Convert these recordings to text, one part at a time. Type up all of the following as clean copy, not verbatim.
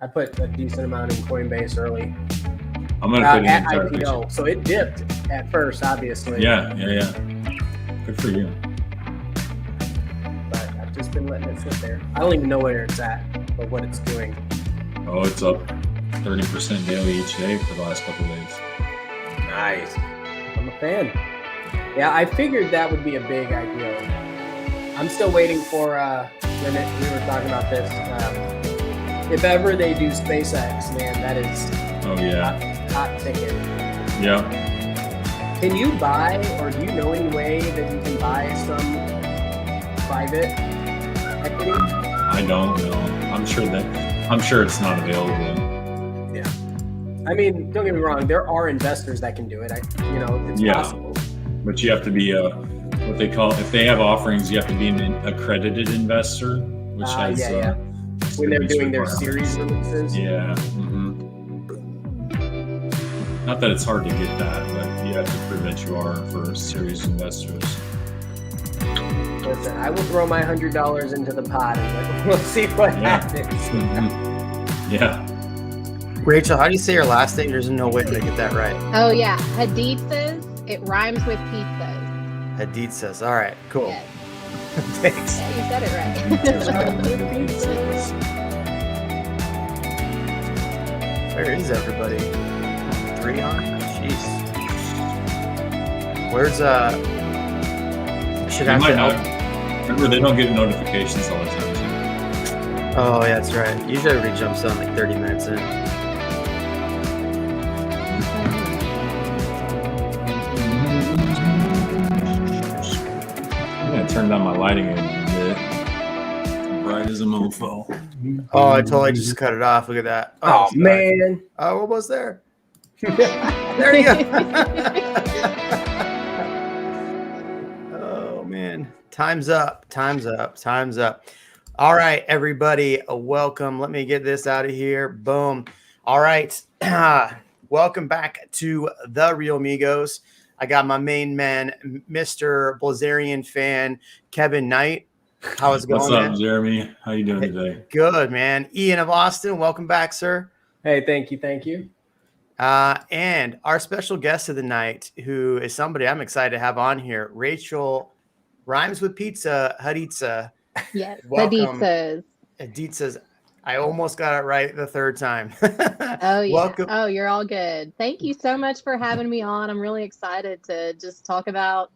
I put a decent amount in Coinbase early. I'm gonna put in at entire IPO, picture. so it dipped at first, obviously. Yeah. Good for you. But I've just been letting it sit there. I don't even know where it's at or what it's doing. Oh, it's up 30% daily each day for the last couple of days. Nice. I'm a fan. Yeah, I figured that would be a big IPO. I'm still waiting for when we were talking about this. If ever they do SpaceX, man, that is hot ticket. Yeah. Can you buy, or do you know any way that you can buy some private equity? I don't know. I'm sure it's not available. Yeah. I mean, don't get me wrong. There are investors that can do it. It's possible. But you have to be what they call, if they have offerings, you have to be an accredited investor, which has when they're doing their series releases. Yeah. Mm-hmm. Not that it's hard to get that, but you have to prove that you are for serious investors. Listen, I will throw my $100 into the pot and we'll see what happens. Mm-hmm. Yeah. Rachel, how do you say your last name? There's no way to get that right. Oh yeah, Hadithas. It rhymes with pizzas. Hadithas. All right, cool. Yes. Thanks. Yeah, you said it right. Where is everybody? 3 on? Jeez. Where's Should have might to not. Remember, they don't get notifications all the time. Oh, yeah, that's right. Usually everybody jumps on like 30 minutes in. I'm gonna turn down my lighting a bit. Bright as a mofo. Oh, I totally just cut it off. Look at that. Oh man. Oh, almost there. There you go. Oh man. Time's up. All right, everybody. Welcome. Let me get this out of here. Boom. All right. Welcome back to the REALMigos. I got my main man, Mr. Blazarian fan, Kevin Knight. How's it going? What's up, man? Jeremy? How you doing today? Good, man. Ian of Austin, welcome back, sir. Hey, thank you. And our special guest of the night, who is somebody I'm excited to have on here, Rachel, rhymes with pizza, Haditza. Yes, Welcome. Hadithas. I almost got it right the third time. Oh yeah. Welcome. Oh, you're all good. Thank you so much for having me on. I'm really excited to just talk about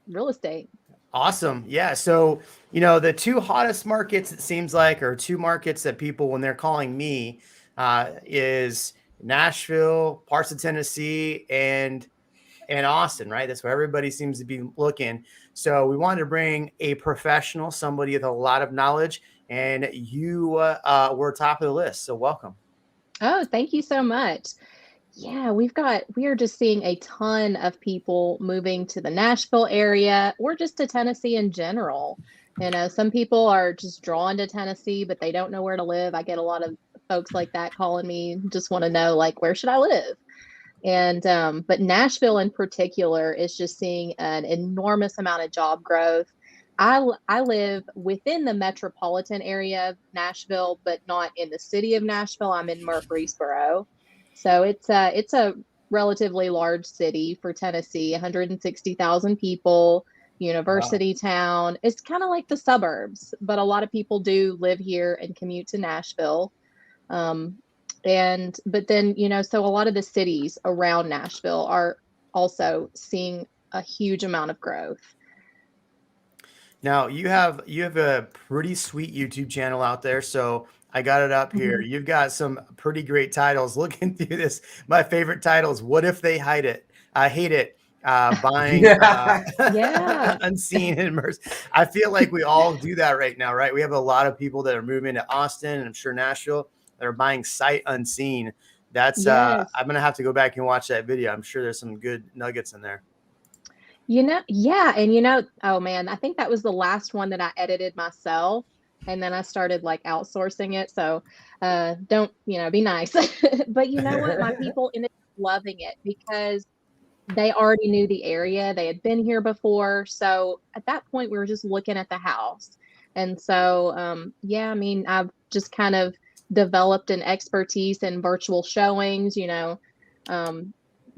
real estate. Awesome. Yeah. So, the two hottest markets, it seems like, or two markets that people, when they're calling me, is Nashville, parts of Tennessee, and Austin, right? That's where everybody seems to be looking. So we wanted to bring a professional, somebody with a lot of knowledge, and you were top of the list. So welcome. Oh, thank you so much. Yeah, we are just seeing a ton of people moving to the Nashville area or just to Tennessee in general. Some people are just drawn to Tennessee, but they don't know where to live. I get a lot of folks like that calling me, just want to know, like, where should I live? And but Nashville in particular is just seeing an enormous amount of job growth. I live within the metropolitan area of Nashville, but not in the city of Nashville. I'm in Murfreesboro. So it's a relatively large city for Tennessee, 160,000 people, university town. It's kind of like the suburbs, but a lot of people do live here and commute to Nashville. But then, so a lot of the cities around Nashville are also seeing a huge amount of growth. Now you have a pretty sweet YouTube channel out there. So I got it up here. You've got some pretty great titles. Looking through this, my favorite titles: "What if they hide it? I hate it." Buying unseen and immersed. I feel like we all do that right now, right? We have a lot of people that are moving to Austin and I'm sure Nashville that are buying sight unseen. That's I'm gonna have to go back and watch that video. I'm sure there's some good nuggets in there. Oh man, I think that was the last one that I edited myself, and then I started like outsourcing it. So don't, be nice. But you know what? My people ended up loving it because they already knew the area. They had been here before. So at that point, we were just looking at the house. And so, I've just kind of developed an expertise in virtual showings,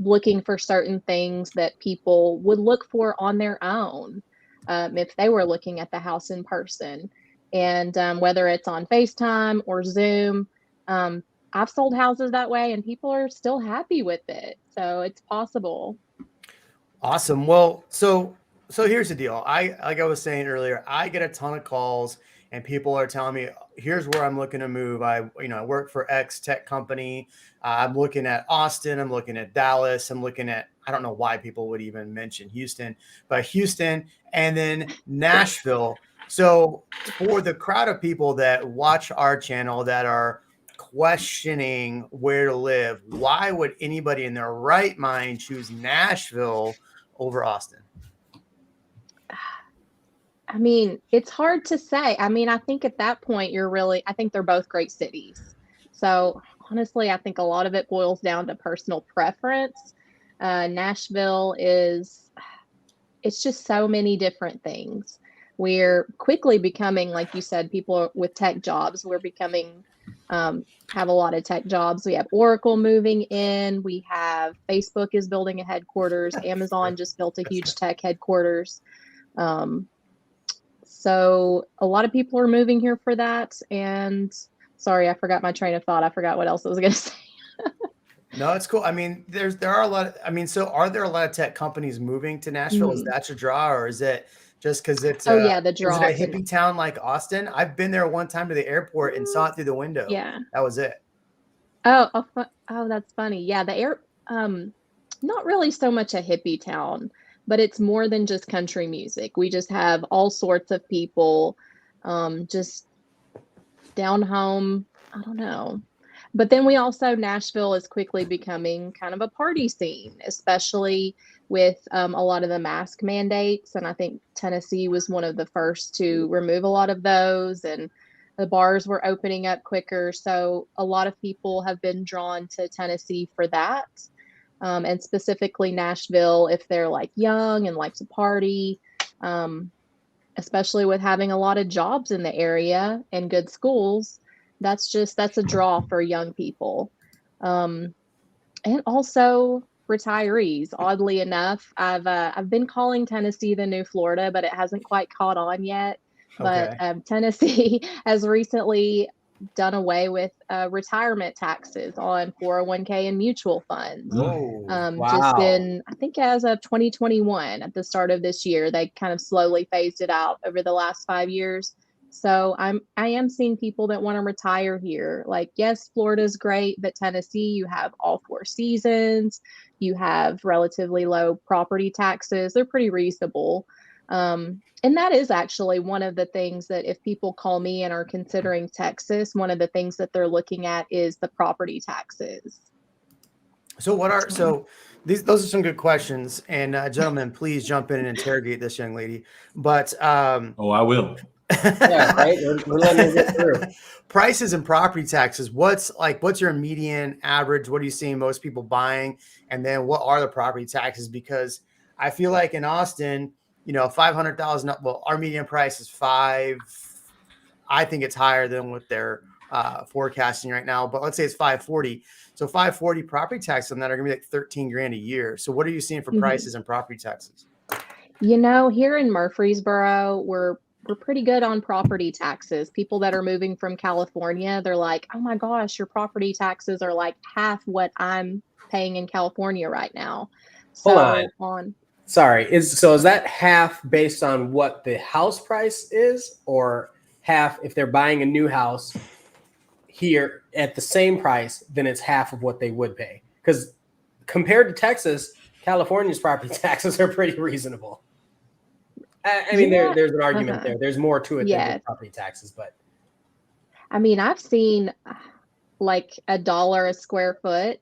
looking for certain things that people would look for on their own if they were looking at the house in person. And whether it's on FaceTime or Zoom, I've sold houses that way and people are still happy with it. So it's possible. Awesome. Well, so here's the deal. Like I was saying earlier, I get a ton of calls and people are telling me, here's where I'm looking to move. I work for X tech company. I'm looking at Austin. I'm looking at Dallas. I'm looking at, I don't know why people would even mention Houston, but Houston and then Nashville. So for the crowd of people that watch our channel that are questioning where to live, why would anybody in their right mind choose Nashville over Austin? I mean, it's hard to say. I mean, I think at that point I think they're both great cities. So honestly, I think a lot of it boils down to personal preference. Nashville it's just so many different things. We're quickly becoming, like you said, people with tech jobs. We're becoming, have a lot of tech jobs. We have Oracle moving in. We have Facebook is building a headquarters. Amazon just built a huge tech headquarters. So a lot of people are moving here for that. And sorry, I forgot my train of thought. I forgot what else I was going to say. No, it's cool. I mean, there are a lot of, so are there a lot of tech companies moving to Nashville? Is that your draw, or is it just because it's the draw. Is it a hippie town like Austin? I've been there one time to the airport and saw it through the window. Yeah. That was it. Oh, that's funny. Yeah. Not really so much a hippie town, but it's more than just country music. We just have all sorts of people, just down home. I don't know. But then Nashville is quickly becoming kind of a party scene, especially with a lot of the mask mandates. And I think Tennessee was one of the first to remove a lot of those, and the bars were opening up quicker. So a lot of people have been drawn to Tennessee for that. And specifically Nashville, if they're like young and like to party, especially with having a lot of jobs in the area and good schools. That's a draw for young people. And also retirees. Oddly enough, I've been calling Tennessee the new Florida, but it hasn't quite caught on yet. Okay. But Tennessee has recently done away with retirement taxes on 401k and mutual funds. Oh, Just in, I think as of 2021, at the start of this year, they kind of slowly phased it out over the last 5 years. So I am seeing people that want to retire here. Like, yes, Florida's great, but Tennessee, you have all 4 seasons. You have relatively low property taxes. They're pretty reasonable. And that is actually one of the things that if people call me and are considering Texas, one of the things that they're looking at is the property taxes. So those are some good questions. And gentlemen, please jump in and interrogate this young lady. But I will. Yeah, right. We're letting her get through. Prices and property taxes. What's your median average? What are you seeing most people buying? And then what are the property taxes? Because I feel like in Austin, $500,000. Well, our median price is $5. I think it's higher than what they're forecasting right now. But let's say it's $540. So $540 property taxes on that are going to be like $13,000 a year. So what are you seeing for prices and property taxes? Here in Murfreesboro, we're pretty good on property taxes. People that are moving from California, they're like, oh my gosh, your property taxes are like half what I'm paying in California right now. So Hold on. Sorry. Is that half based on what the house price is, or half if they're buying a new house here at the same price, then it's half of what they would pay? Because compared to Texas, California's property taxes are pretty reasonable. I mean, there's an argument there. There's more to it than just property taxes, but I mean, I've seen like $1 a square foot,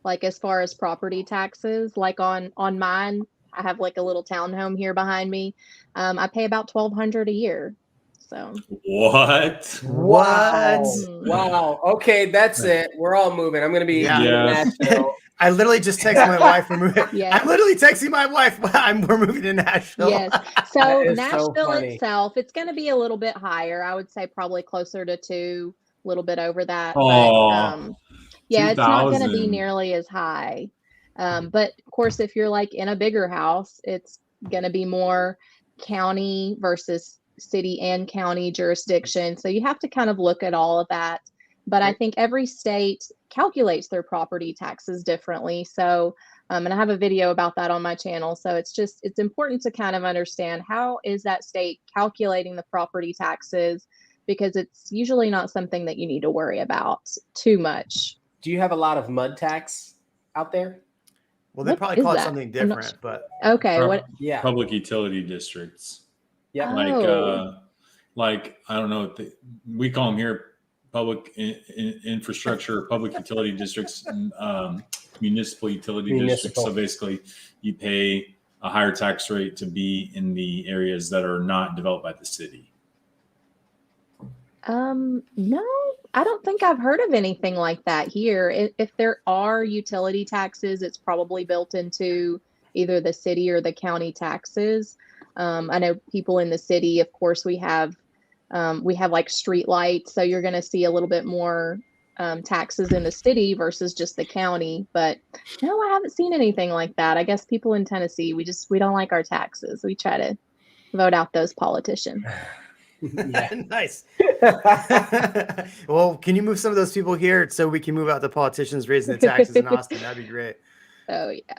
like as far as property taxes. Like on mine, I have like a little townhome here behind me. I pay about $1,200 a year. So what? Wow. Okay, that's it. We're all moving. I'm gonna be in Nashville. I literally just texted my wife. We're moving. I'm literally texting my wife. We're moving to Nashville. Yes. So Nashville itself, it's going to be a little bit higher. I would say probably closer to little bit over that. Oh, But yeah, it's not going to be 2,000. nearly as high. But of course, if you're like in a bigger house, it's going to be more county versus city and county jurisdiction. So you have to kind of look at all of that. But I think every state calculates their property taxes differently. So, and I have a video about that on my channel. So it's important to kind of understand how is that state calculating the property taxes, because it's usually not something that you need to worry about too much. Do you have a lot of mud tax out there? Well, they What probably is call it that? something I'm not different, but Okay, what? Yeah. Public utility districts. Yeah. Oh. Like I don't know, we call them here public infrastructure, public utility districts, municipal utility districts. So basically, you pay a higher tax rate to be in the areas that are not developed by the city. No, I don't think I've heard of anything like that here. If there are utility taxes, it's probably built into either the city or the county taxes. I know people in the city, of course, we have like street lights, so you're going to see a little bit more taxes in the city versus just the county. But no, I haven't seen anything like that. I guess people in Tennessee, we don't like our taxes. We try to vote out those politicians. Nice. Well, can you move some of those people here so we can move out the politicians raising the taxes in Austin? That'd be great. Oh yeah.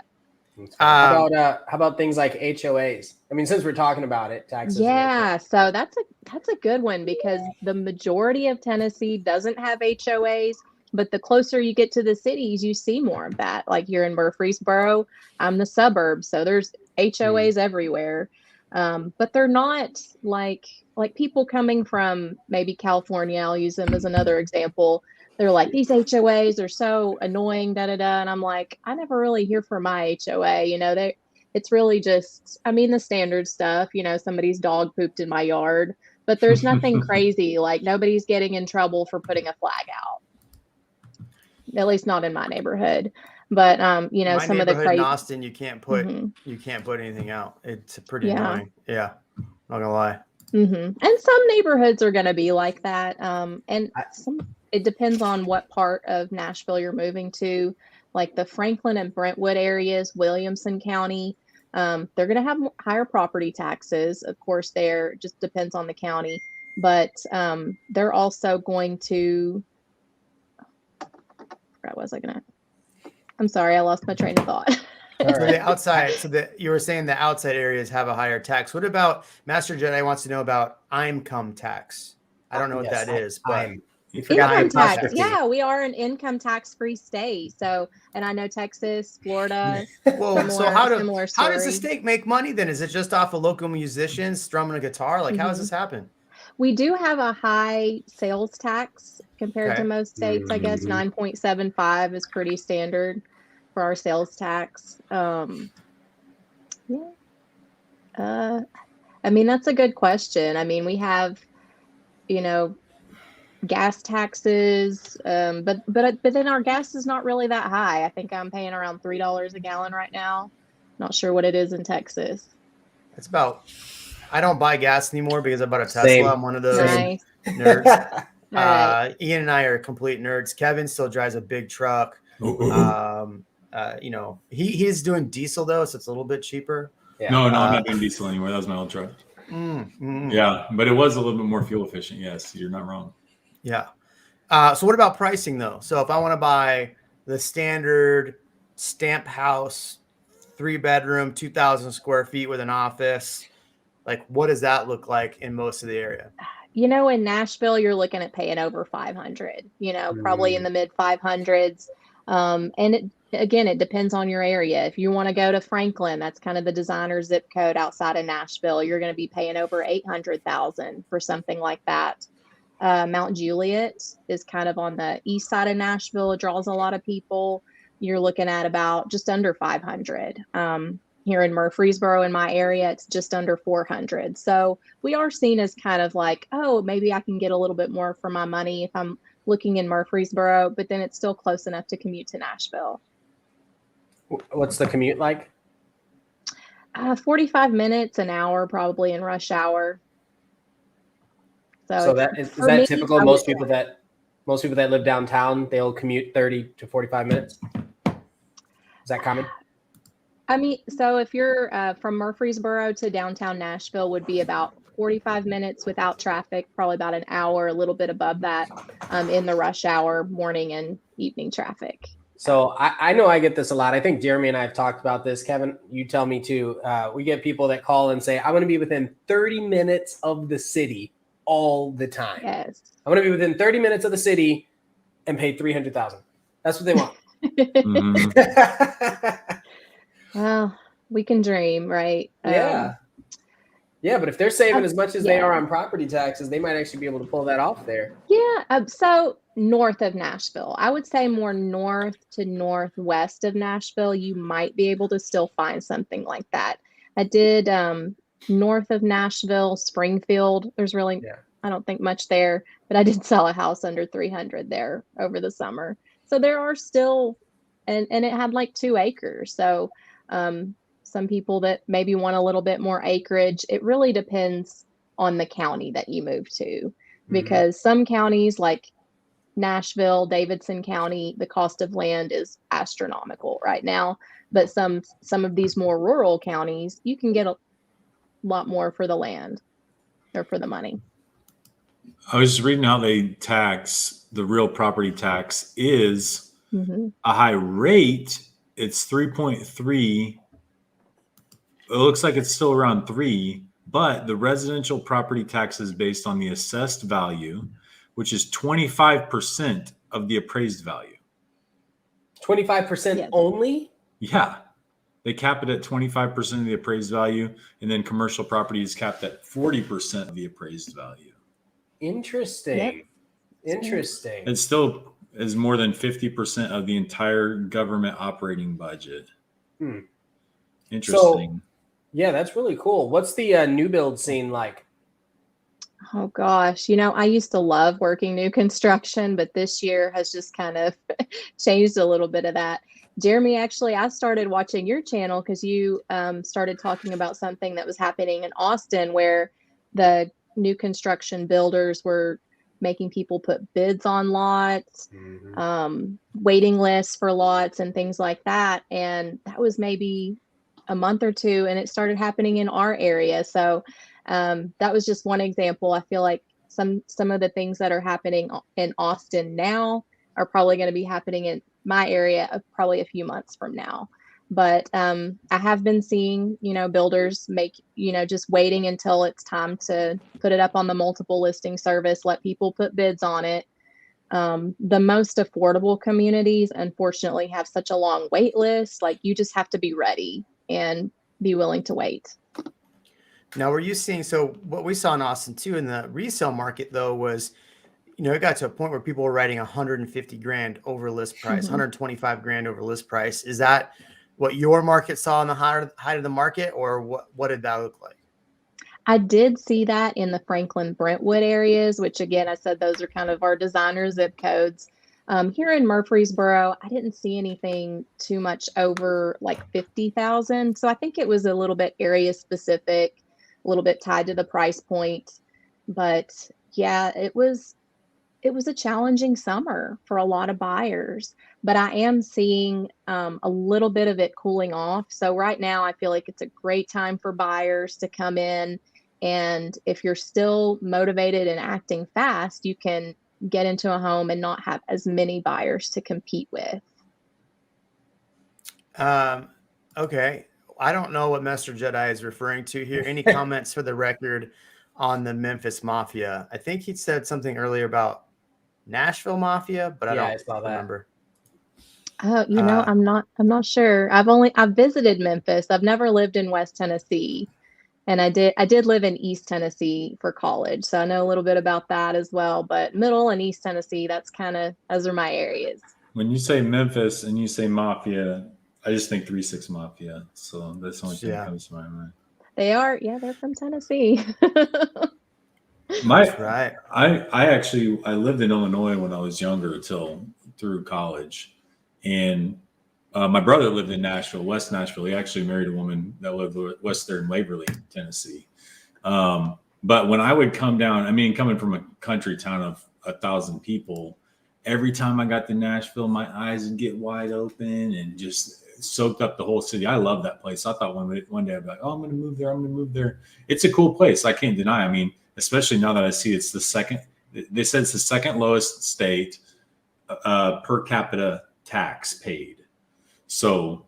How about things like HOAs? I mean, since we're talking about it, taxes. Yeah, so that's a good one, because the majority of Tennessee doesn't have HOAs, but the closer you get to the cities, you see more of that. Like you're in Murfreesboro, I'm the suburbs, so there's HOAs everywhere. But they're not like people coming from maybe California. I'll use them as another example. They're like, these HOAs are so annoying, da da da. And I'm like, I never really hear from my HOA. It's really just, I mean, the standard stuff. Somebody's dog pooped in my yard, but there's nothing crazy. Like nobody's getting in trouble for putting a flag out. At least not in my neighborhood. But My some of the neighborhood crazy in Austin, you can't put anything out. It's pretty annoying. Yeah, not gonna lie. And some neighborhoods are going to be like that. It depends on what part of Nashville you're moving to. Like the Franklin and Brentwood areas, Williamson County, they're going to have higher property taxes. Of course, there just depends on the county, but they're also going to. What was I going to? I'm sorry, I lost my train of thought. All right. So you were saying the outside areas have a higher tax. What about Master Jedi wants to know about income tax? I don't know what that is, but you forgot income tax. apostrophe. Yeah, we are an income tax-free state. So, and I know Texas, Florida. Well, so how does the story. state make money then? Is it just off of local musicians strumming a guitar? Like, how does this happen? We do have a high sales tax compared to most states. I guess 9.75 is pretty standard for our sales tax. I mean, that's a good question. I mean, we have, gas taxes, but then our gas is not really that high. I think I'm paying around $3 a gallon right now. Not sure what it is in Texas. It's about. I don't buy gas anymore because I bought a Tesla. Same. I'm one of those Nice. nerds. Right. Ian and I are complete nerds. Kevin still drives a big truck. He's doing diesel though, so it's a little bit cheaper. Yeah. No, I'm not doing diesel anymore. That was my old truck. Yeah, but it was a little bit more fuel efficient. Yes, you're not wrong. Yeah. So what about pricing though? So if I want to buy the standard stamp house, 3-bedroom, 2,000 square feet with an office, like what does that look like in most of the area? In Nashville, you're looking at paying over 500, probably in the mid 500s. And it depends on your area. If you want to go to Franklin, that's kind of the designer zip code outside of Nashville, you're going to be paying over 800,000 for something like that. Mount Juliet is kind of on the east side of Nashville. It draws a lot of people. You're looking at about just under 500. Here in Murfreesboro, in my area, it's just under 400. So we are seen as kind of like, oh, maybe I can get a little bit more for my money if I'm looking in Murfreesboro, but then it's still close enough to commute to Nashville. What's the commute like? 45 minutes, an hour, probably in rush hour. So that is that typical? Most people that Most people that live downtown, they'll commute 30 to 45 minutes. Is that common? I mean, so if you're from Murfreesboro to downtown Nashville would be about 45 minutes without traffic, probably about an hour, a little bit above that in the rush hour, morning and evening traffic. So I know I get this a lot. I think Jeremy and I have talked about this. Kevin, you tell me too. We get people that call and say, I want to be within 30 minutes of the city all the time. Yes. I want to be within 30 minutes of the city and pay $300,000. That's what they want. Well, we can dream, right? Yeah. Yeah, but if they're saving as much as they yeah. are on property taxes, they might actually be able to pull that off there. Yeah. So north of Nashville, I would say more north to northwest of Nashville, you might be able to still find something like that. I did north of Nashville, Springfield. There's really, I don't think much there, but I did sell a house under 300 there over the summer. So there are still, and it had like 2 acres. So some people that maybe want a little bit more acreage, it really depends on the county that you move to, because some counties like Nashville, Davidson County, the cost of land is astronomical right now. But some of these more rural counties, you can get a lot more for the land or for the money. I was just reading how they tax the real property tax is a high rate. It's 3.3. It looks like it's still around 3, but the residential property tax is based on the assessed value, which is 25% of the appraised value. 25% only? Yeah. They cap it at 25% of the appraised value, and then commercial property is capped at 40% of the appraised value. Interesting. Interesting. It still is more than 50% of the entire government operating budget. Interesting. So, yeah, that's really cool. What's the new build scene like? Oh gosh, I used to love working new construction, but this year has just kind of changed a little bit of that. Jeremy, actually, I started watching your channel because you started talking about something that was happening in Austin where the new construction builders were making people put bids on lots, waiting lists for lots and things like that. And that was maybe a month or 2, and it started happening in our area. So that was just one example. I feel like some of the things that are happening in Austin now are probably going to be happening in my area probably a few months from now. But I have been seeing, builders make, just waiting until it's time to put it up on the multiple listing service, let people put bids on it. The most affordable communities, unfortunately, have such a long wait list. Like, you just have to be ready and be willing to wait. Now, were you seeing, so what we saw in Austin too in the resale market though was, it got to a point where people were writing 150 grand over list price, 125 grand over list price. Is that what your market saw in the height of the market, or what did that look like? I did see that in the Franklin Brentwood areas, which again, I said those are kind of our designer zip codes. Here in Murfreesboro, I didn't see anything too much over like 50,000. So I think it was a little bit area specific, a little bit tied to the price point. But yeah, it was a challenging summer for a lot of buyers, but I am seeing a little bit of it cooling off. So right now I feel like it's a great time for buyers to come in. And if you're still motivated and acting fast, you can get into a home and not have as many buyers to compete with. Okay. I don't know what Master Jedi is referring to here. Any comments for the record on the Memphis Mafia? I think he said something earlier about Nashville Mafia, but I don't remember. Oh, I'm not sure. I've visited Memphis. I've never lived in West Tennessee. And I did live in East Tennessee for college. So I know a little bit about that as well, but Middle and East Tennessee, those are my areas. When you say Memphis and you say Mafia, I just think 3-6 Mafia. So that's the only thing that comes to my mind. They're from Tennessee. That's right. I lived in Illinois when I was younger through college. And my brother lived in Nashville, West Nashville. He actually married a woman that lived Western Waverly, Tennessee. But when I would come down, coming from a country town of 1,000 people, every time I got to Nashville, my eyes would get wide open and just soaked up the whole city. I love that place. I thought one day I'd be like, oh, I'm going to move there. I'm going to move there. It's a cool place. I can't deny. I mean, especially now that I see it's the second, they said it's the second lowest state per capita tax paid. So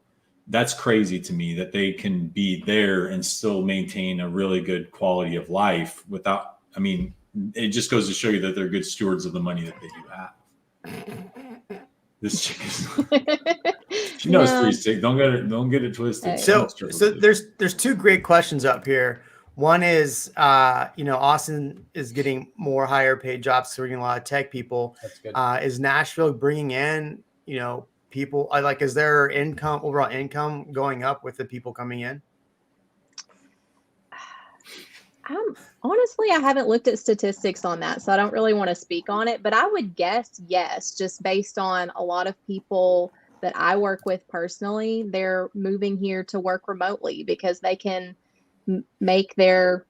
that's crazy to me that they can be there and still maintain a really good quality of life without, I mean, it just goes to show you that they're good stewards of the money that they do have. This chick is, she knows 360. Don't get it twisted. So there's two great questions up here. One is, Austin is getting more higher paid jobs, so we're getting a lot of tech people. That's good. Is Nashville bringing in, people? Is their overall income going up with the people coming in? Honestly, I haven't looked at statistics on that, so I don't really want to speak on it, but I would guess yes, just based on a lot of people that I work with personally, they're moving here to work remotely because they can make their,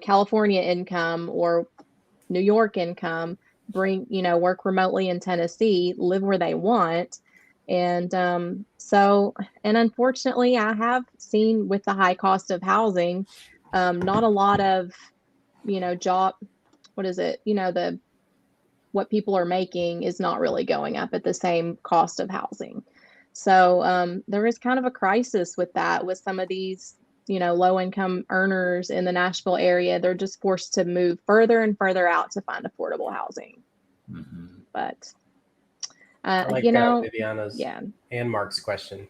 California income or New York income, work remotely in Tennessee, live where they want. And and unfortunately, I have seen with the high cost of housing, not a lot of, job, what people are making is not really going up at the same cost of housing. So there is kind of a crisis with that, with some of these, low income earners in the Nashville area. They're just forced to move further and further out to find affordable housing. Mm-hmm. But I like Viviana's and Mark's question.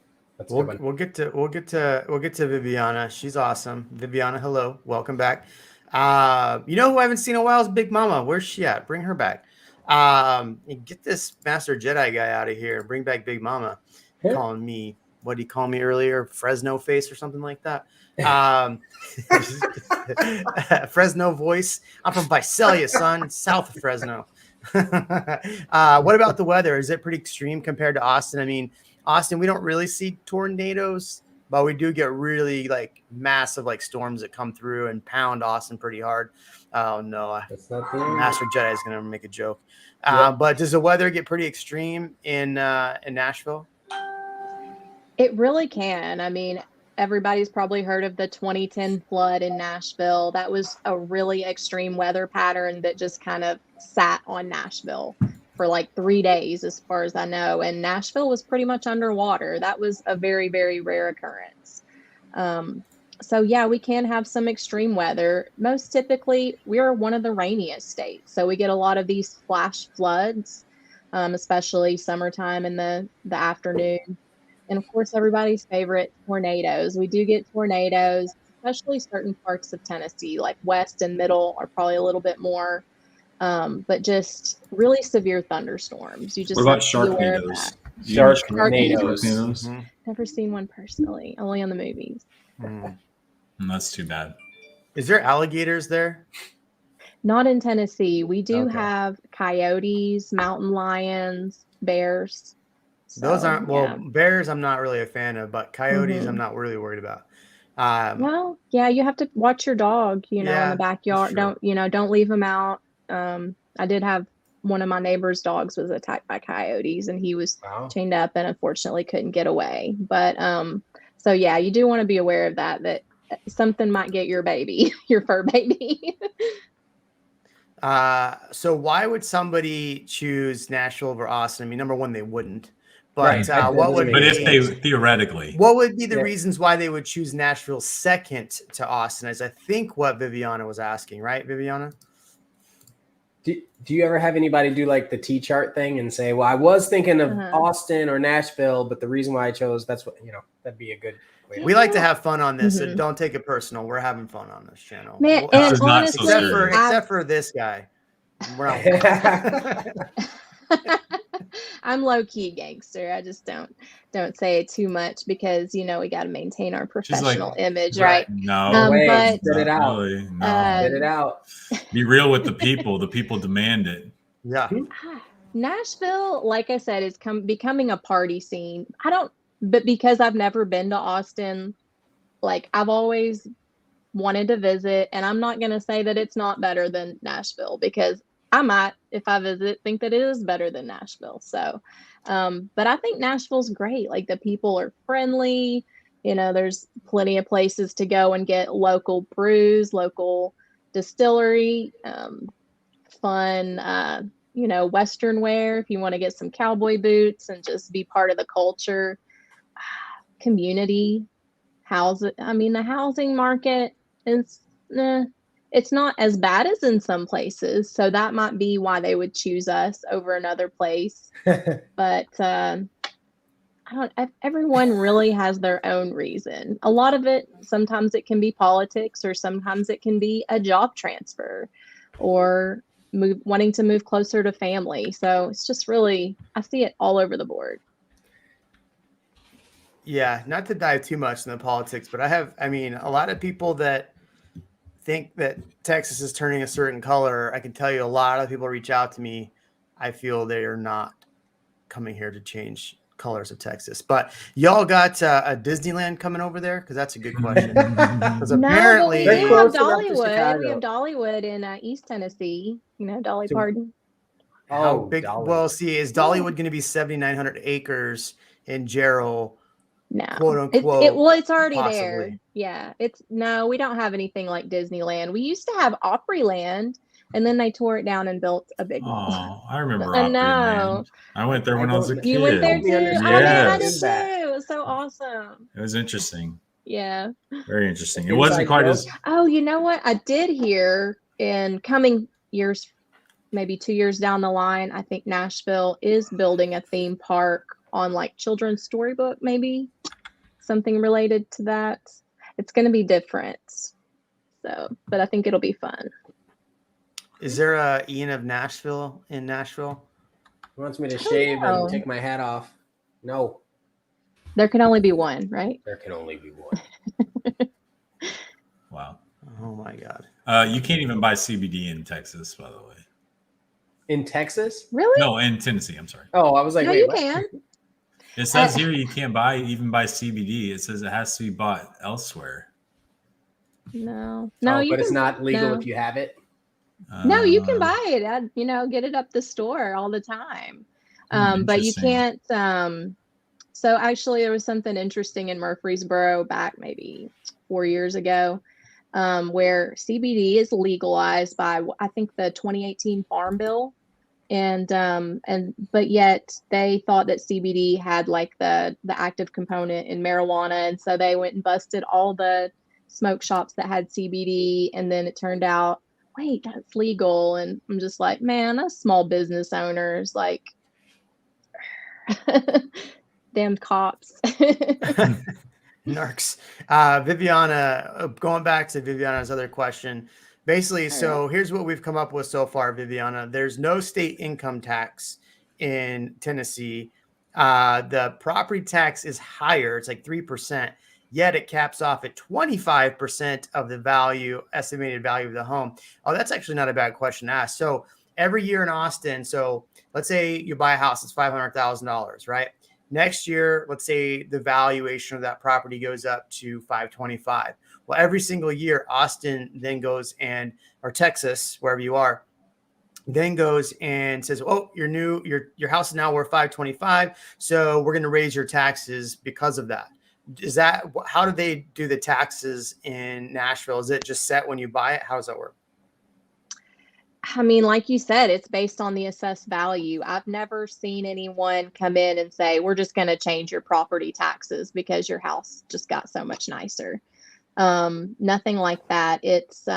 We'll get to Viviana. She's awesome. Viviana, hello, welcome back. Who I haven't seen in a while is Big Mama. Where's she at? Bring her back. Get this Master Jedi guy out of here. Bring back Big Mama. Yeah. Calling me, what did he call me earlier? Fresno face or something like that. Fresno voice. I'm from Visalia, son, south of Fresno. What about the weather? Is it pretty extreme compared to Austin? I mean, Austin, we don't really see tornadoes, but we do get really massive storms that come through and pound Austin pretty hard. Oh no, that's not Master Jedi is gonna make a joke. But does the weather get pretty extreme in Nashville? It really can. I mean, everybody's probably heard of the 2010 flood in Nashville. That was a really extreme weather pattern that just kind of sat on Nashville for 3 days, as far as I know. And Nashville was pretty much underwater. That was a very, very rare occurrence. So yeah, we can have some extreme weather. Most typically, we're one of the rainiest states. So we get a lot of these flash floods, especially summertime in the afternoon. And of course, everybody's favorite, tornadoes. We do get tornadoes, especially certain parts of Tennessee, like west and middle are probably a little bit more, but just really severe thunderstorms. You just what about have to be aware of sharknadoes? that. Sharknadoes. Sharknadoes? Never seen one personally, only on the movies. That's too bad. Is there alligators there? Not in Tennessee. We do have coyotes, mountain lions, bears. So, those aren't bears I'm not really a fan of, but coyotes I'm not really worried about. Well, yeah, you have to watch your dog, in the backyard. Don't leave him out. I did have one of my neighbor's dogs was attacked by coyotes, and he was chained up and unfortunately couldn't get away. But so yeah, you do want to be aware of that something might get your baby, your fur baby. So why would somebody choose Nashville over Austin? I mean, number one, they wouldn't. But if they theoretically, what would be the reasons why they would choose Nashville second to Austin? Is I think what Viviana was asking, right, Viviana? Do you ever have anybody do the T-chart thing and say, well, I was thinking of Austin or Nashville, but the reason why I chose, that's what, that'd be a good way. We like to have fun on this, so don't take it personal. We're having fun on this channel. Man, and honestly, except for this guy. We're not. I'm low-key gangster. I just don't say it too much because we got to maintain our professional image, right? No, but get it out. Really, no. Get it out. Be real with the people. The people demand it. Yeah. Nashville, like I said, is becoming a party scene. But because I've never been to Austin, I've always wanted to visit, and I'm not going to say that it's not better than Nashville because I might, if I visit, think that it is better than Nashville. So, but I think Nashville's great. Like the people are friendly. You know, there's plenty of places to go and get local brews, local distillery, fun, you know, Western wear if you want to get some cowboy boots and just be part of the culture. Community, I mean, the housing market is, it's not as bad as in some places. So that might be why they would choose us over another place. But everyone really has their own reason. A lot of it, sometimes it can be politics, or sometimes it can be a job transfer, or wanting to move closer to family. So it's just really, I see it all over the board. Yeah, not to dive too much in the politics, but I mean, a lot of people that think that Texas is turning a certain color, I can tell you a lot of people reach out to me. I feel they are not coming here to change colors of Texas. But y'all got a Disneyland coming over there? Because that's a good question. Because apparently no, but we do have Dollywood. We have Dollywood in East Tennessee. You know, Dolly Parton. How big? Dolly. Well, see, is Dollywood going to be 7,900 acres in Jarrell? No, quote unquote. Well, it's already possibly there. Yeah, no, we don't have anything like Disneyland. We used to have Opryland, and then they tore it down and built a big one. Oh, I remember Opryland. I went there when I was a kid. You went there too? Yes. Oh man, I did too. It was so awesome. It was interesting. Yeah. Very interesting. It wasn't quite as. Oh, you know what? I did hear in coming years, maybe 2 years down the line, I think Nashville is building a theme park on like children's storybook, maybe something related to that. It's going to be different. So, but I think it'll be fun. Is there a Ian of Nashville in Nashville? He wants me to shave and take my hat off. No. There can only be one, right? There can only be one. Wow. Oh my God. You can't even buy CBD in Texas, by the way. In Texas? Really? No, in Tennessee. I'm sorry. Oh, I was like, no, wait, you what? can. It says here you can't even buy CBD. It says it has to be bought elsewhere. No, but it's not legal if you have it. No, you can buy it. You know, get it up the store all the time. But you can't. So actually, there was something interesting in Murfreesboro back maybe 4 years ago, where CBD is legalized by I think the 2018 Farm Bill. But yet they thought that CBD had like the active component in marijuana, and so they went and busted all the smoke shops that had CBD, and then it turned out, wait, that's legal. And I'm just like, man, us small business owners, like, damn cops. Narcs. Viviana, going back to Viviana's other question. Basically, so here's what we've come up with so far, Viviana. There's no state income tax in Tennessee. The property tax is higher. It's like 3%, yet it caps off at 25% of the estimated value of the home. Oh, that's actually not a bad question to ask. So every year in Austin, so let's say you buy a house, it's $500,000, right? Next year, let's say the valuation of that property goes up to $525,000. Well, every single year, Austin then goes or Texas, wherever you are, then goes and says, "Oh, your house is now worth $525,000, so we're going to raise your taxes because of that." How do they do the taxes in Nashville? Is it just set when you buy it? How does that work? I mean, like you said, it's based on the assessed value. I've never seen anyone come in and say, we're just going to change your property taxes because your house just got so much nicer. Nothing like that. It's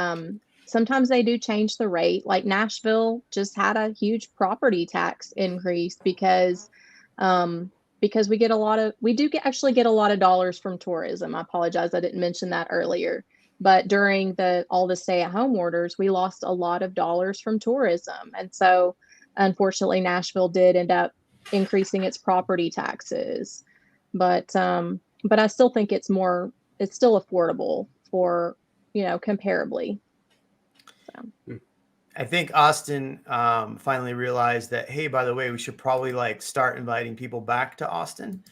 sometimes they do change the rate. Like Nashville just had a huge property tax increase because we get actually get a lot of dollars from tourism. I apologize, I didn't mention that earlier. But during all the stay-at-home orders, we lost a lot of dollars from tourism. And so, unfortunately, Nashville did end up increasing its property taxes. But I still think it's still affordable for, comparably. So. I think Austin finally realized that, hey, by the way, we should probably start inviting people back to Austin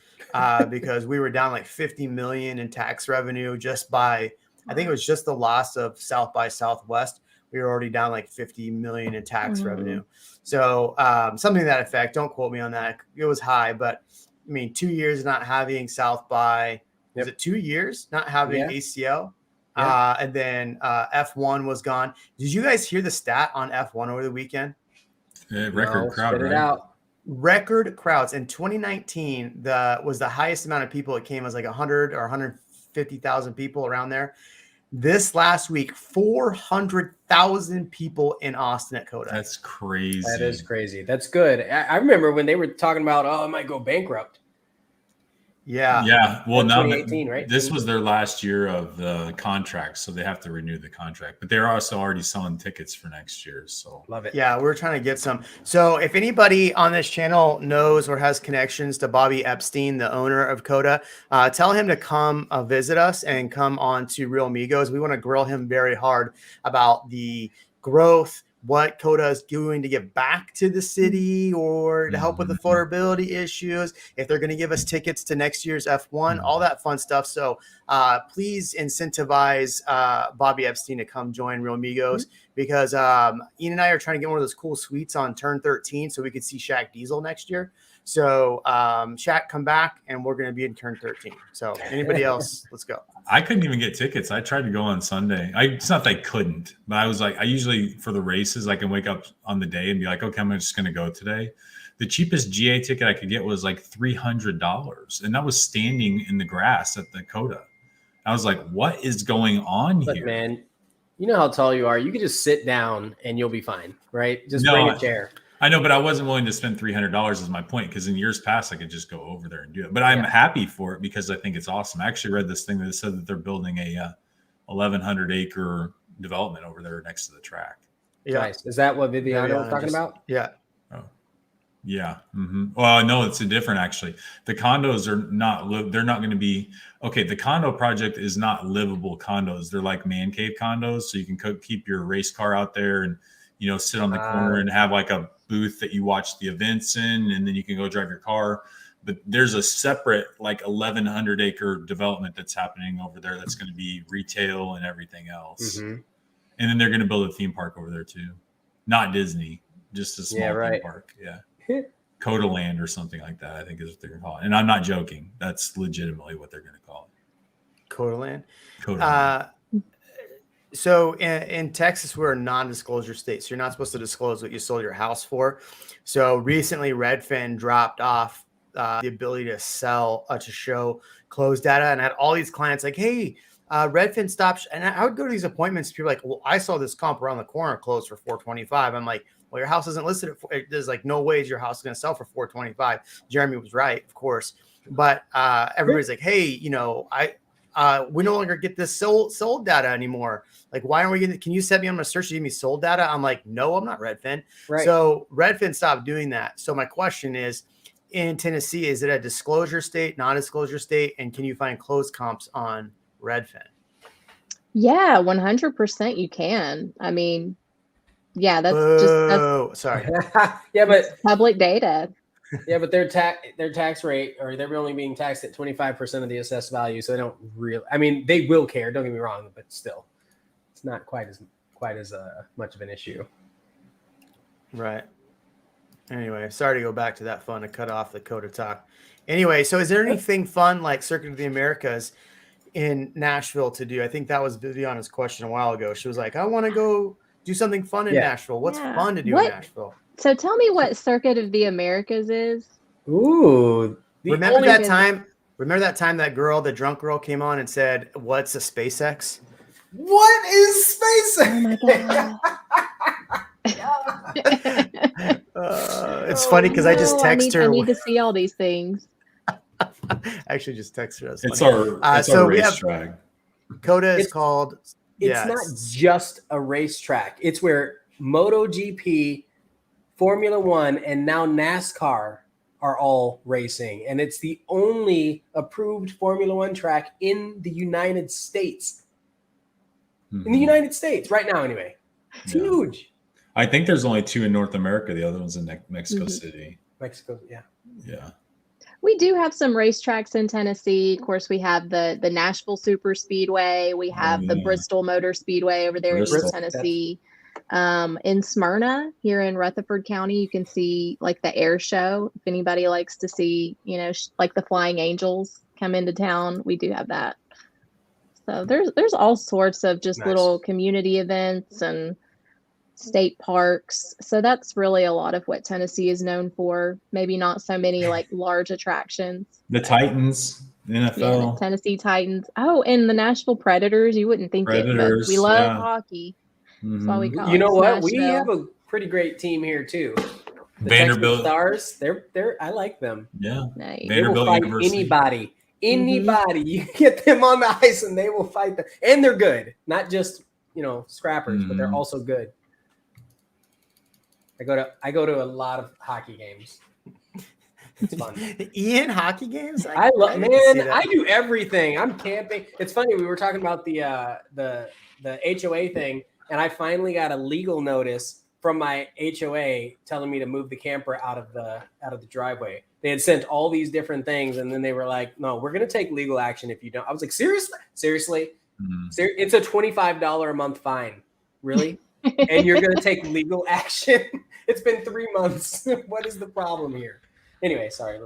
because we were down like $50 million in tax revenue just by, I think it was just the loss of South by Southwest. we were already down like 50 million in tax revenue. So something to that effect. Don't quote me on that. It was high, but I mean, 2 years not having South by, was it 2 years not having ACL? And then F1 was gone. Did you guys hear the stat on F1 over the weekend? Record crowd, spit it right? out. Record crowds in 2019. Was the highest amount of people. It came as like 100 or 150,000 people around there. This last week, 400,000 people in Austin at COTA. That's crazy. That is crazy. That's good. I remember when they were talking about, oh, I might go bankrupt. Yeah. Yeah. Well, now 2018, right? This was their last year of the contract, so they have to renew the contract. But they're also already selling tickets for next year. So love it. Yeah, we're trying to get some. So if anybody on this channel knows or has connections to Bobby Epstein, the owner of COTA, tell him to come visit us and come on to REALMigos. We want to grill him very hard about the growth, what COTA is doing to give back to the city or to help with affordability issues, if they're going to give us tickets to next year's F1, all that fun stuff. So please incentivize Bobby Epstein to come join REALMigos because Ian and I are trying to get one of those cool suites on turn 13 so we could see Shaq Diesel next year. So Shaq, come back and we're going to be in turn 13. So anybody else, let's go. I couldn't even get tickets. I tried to go on Sunday. It's not that I couldn't, but I was like, I usually for the races, I can wake up on the day and be like, okay, I'm just going to go today. The cheapest GA ticket I could get was like $300. And that was standing in the grass at the COTA. I was like, what is going on here? Man, you know how tall you are. You could just sit down and you'll be fine, right? Just bring a chair. I know, but I wasn't willing to spend $300 is my point. Because in years past, I could just go over there and do it. But I'm happy for it because I think it's awesome. I actually read this thing that said that they're building a 1,100 acre development over there next to the track. Yeah. Nice. Is that what Viviano was talking about? Yeah. Oh, yeah. Well, no, it's a different actually. The condos are not they're not going to be okay. The condo project is not livable condos. They're like man cave condos, so you can keep your race car out there and sit on the corner and have like a booth that you watch the events in, and then you can go drive your car. But there's a separate like 1,100 acre development that's happening over there that's going to be retail and everything else. And then they're going to build a theme park over there too. Not Disney, just a small theme park. Yeah. COTA Land or something like that, I think is what they're going to call it. And I'm not joking. That's legitimately what they're going to call it. COTA Land. COTA Land. So in Texas, we're a non-disclosure state. So you're not supposed to disclose what you sold your house for. So recently Redfin dropped off the ability to sell, to show closed data. And I had all these clients like, hey, Redfin stopped. And I would go to these appointments. People are like, well, I saw this comp around the corner closed for $425. I'm like, well, your house isn't listed at there's like no ways your house is going to sell for $425. Jeremy was right, of course. But everybody's like, hey, we no longer get this sold data anymore. Like, why aren't we getting? Can you set me on a search to give me sold data? I'm like, no, I'm not Redfin. Right. So Redfin stopped doing that. So my question is, in Tennessee, is it a disclosure state, non-disclosure state, and can you find closed comps on Redfin? Yeah, 100% you can. I mean, yeah, that's sorry. Yeah, but public data. Yeah, but their tax rate, or they're only being taxed at 25% of the assessed value, so they don't really. I mean, they will care. Don't get me wrong, but still, it's not quite as much of an issue. Right. Anyway, sorry to go back to that fun to cut off the COTA talk. Anyway, so is there anything fun like Circuit of the Americas in Nashville to do? I think that was Viviana's question a while ago. She was like, I want to go do something fun in Nashville. What's fun to do in Nashville? So tell me what Circuit of the Americas is. Ooh. Remember that time the drunk girl came on and said, what's a SpaceX? What is SpaceX? Oh my God. It's funny because I just text her. I need to see all these things. I actually just texted us. It's our racetrack. COTA is called. It's not just a racetrack. It's where MotoGP, Formula One, and now NASCAR are all racing. And it's the only approved Formula One track in the United States. In the United States, right now anyway. It's huge. I think there's only 2 in North America. The other one's in Mexico City. Mexico, yeah. Yeah. We do have some racetracks in Tennessee. Of course, we have the Nashville Super Speedway. We have the Bristol Motor Speedway over there in Tennessee. In Smyrna, here in Rutherford County, you can see like the air show. If anybody likes to see, like the flying angels come into town, we do have that. So there's all sorts of just little community events and state parks. So that's really a lot of what Tennessee is known for. Maybe not so many like large attractions. The Titans, the NFL. Yeah, the Tennessee Titans. Oh, and the Nashville Predators. You wouldn't think it, but we love hockey. That's why we call it. You know what? Nashville. We have a pretty great team here too. The Vanderbilt Texas Stars. They're I like them. Yeah. Nice. They will fight University. anybody. You get them on the ice and they will fight them. And they're good. Not just, scrappers, but they're also good. I go to a lot of hockey games. It's fun. Ian, hockey games? I do everything. I'm camping. It's funny, we were talking about the HOA thing, and I finally got a legal notice from my HOA telling me to move the camper out of the driveway. They had sent all these different things, and then they were like, "No, we're going to take legal action if you don't." I was like, "Seriously? It's a $25 a month fine. Really? And you're going to take legal action? It's been 3 months. What is the problem here?" Anyway, sorry,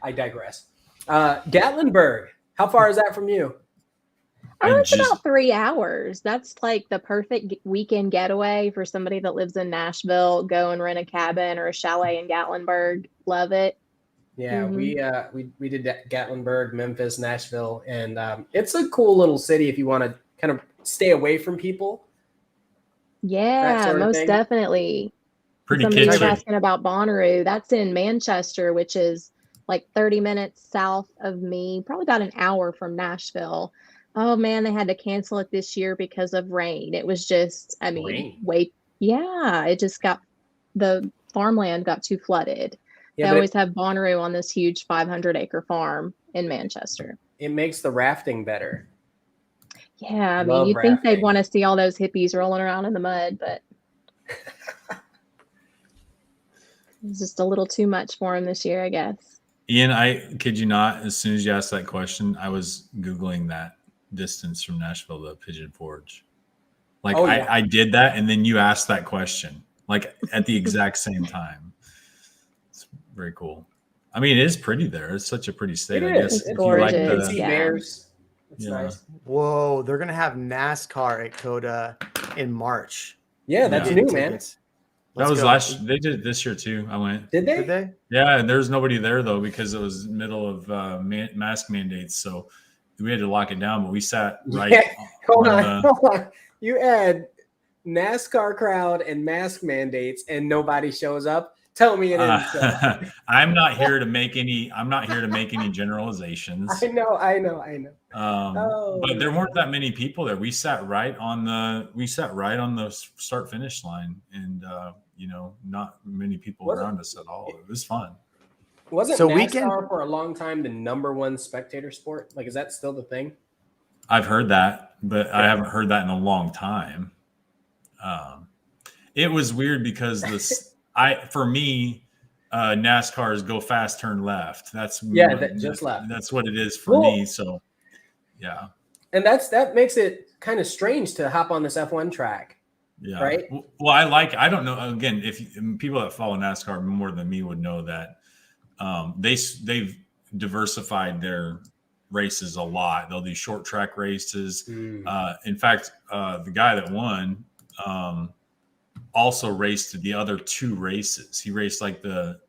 I digress. Gatlinburg, how far is that from you? It's about 3 hours. That's like the perfect weekend getaway for somebody that lives in Nashville. Go and rent a cabin or a chalet in Gatlinburg. Love it. Yeah, we did Gatlinburg, Memphis, Nashville, and it's a cool little city if you want to kind of stay away from people. Yeah, most definitely. Pretty Somebody was kitschy. asking about Bonnaroo. That's in Manchester, which is like 30 minutes south of me, probably about an hour from Nashville. Oh man, they had to cancel it this year because of rain. It was just, it just the farmland got too flooded. Yeah, they always have Bonnaroo on this huge 500-acre farm in Manchester. It makes the rafting better. Yeah, I mean, you'd think they'd want to see all those hippies rolling around in the mud, but it's just a little too much for them this year, I guess. Ian, I kid you not, as soon as you asked that question, I was Googling that distance from Nashville to Pigeon Forge. Like I did that, and then you asked that question, like at the exact same time. It's very cool. I mean, it is pretty there. It's such a pretty state. I guess it's gorgeous. Bears. It's nice. Whoa, they're gonna have NASCAR at Coda in March. Yeah, that's new, man. That was last. They did it this year too. I went. Did they? Yeah, and there's nobody there though because it was middle of mask mandates, so we had to lock it down. But we sat right. Yeah. Hold on. You add NASCAR crowd and mask mandates, and nobody shows up. Tell me it is. I'm not here to make any. I'm not here to make any generalizations. I know. But there weren't that many people there. We sat right on the start finish line, and not many people around us at all. It was fun. Wasn't NASCAR for a long time the #1 spectator sport? Like, is that still the thing? I've heard that, but I haven't heard that in a long time. It was weird because for me, NASCAR is go fast, turn left. Just left. That's what it is for me. So, yeah. And that makes it kind of strange to hop on this F1 track. Yeah. Right. Well, I don't know. Again, if people that follow NASCAR more than me would know that they've diversified their races a lot. They'll do short track races. In fact, the guy that won also raced the other 2 races. He raced like the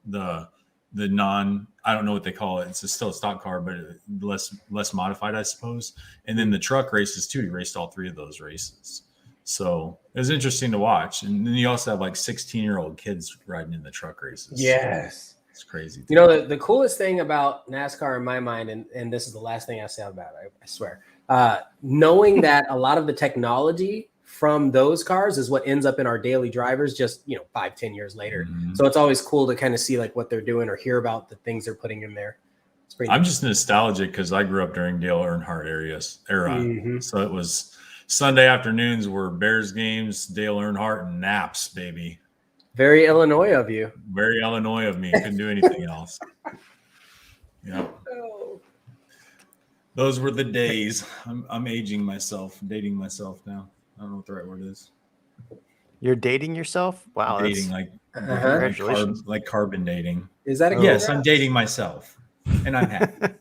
non, I don't know what they call it. It's still a stock car, but less modified, I suppose. And then the truck races too. He raced all 3 of those races. So it was interesting to watch. And then you also have like 16-year-old kids riding in the truck races. Yes. So it's crazy. The coolest thing about NASCAR in my mind, and this is the last thing I say about it, I swear, knowing that a lot of the technology from those cars is what ends up in our daily drivers just 5-10 years later. So it's always cool to kind of see like what they're doing or hear about the things they're putting in there. It's pretty I'm just nostalgic because I grew up during Dale Earnhardt era. So it was Sunday afternoons were Bears games, Dale Earnhardt, and naps, baby. Very Illinois of you. Very Illinois of me. Couldn't do anything else. Yeah. Those were the days. I'm aging myself, dating myself now. I don't know what the right word is. You're dating yourself? Wow. Dating Congratulations. like carbon dating. Is that a Yes, I'm dating myself, and I'm happy.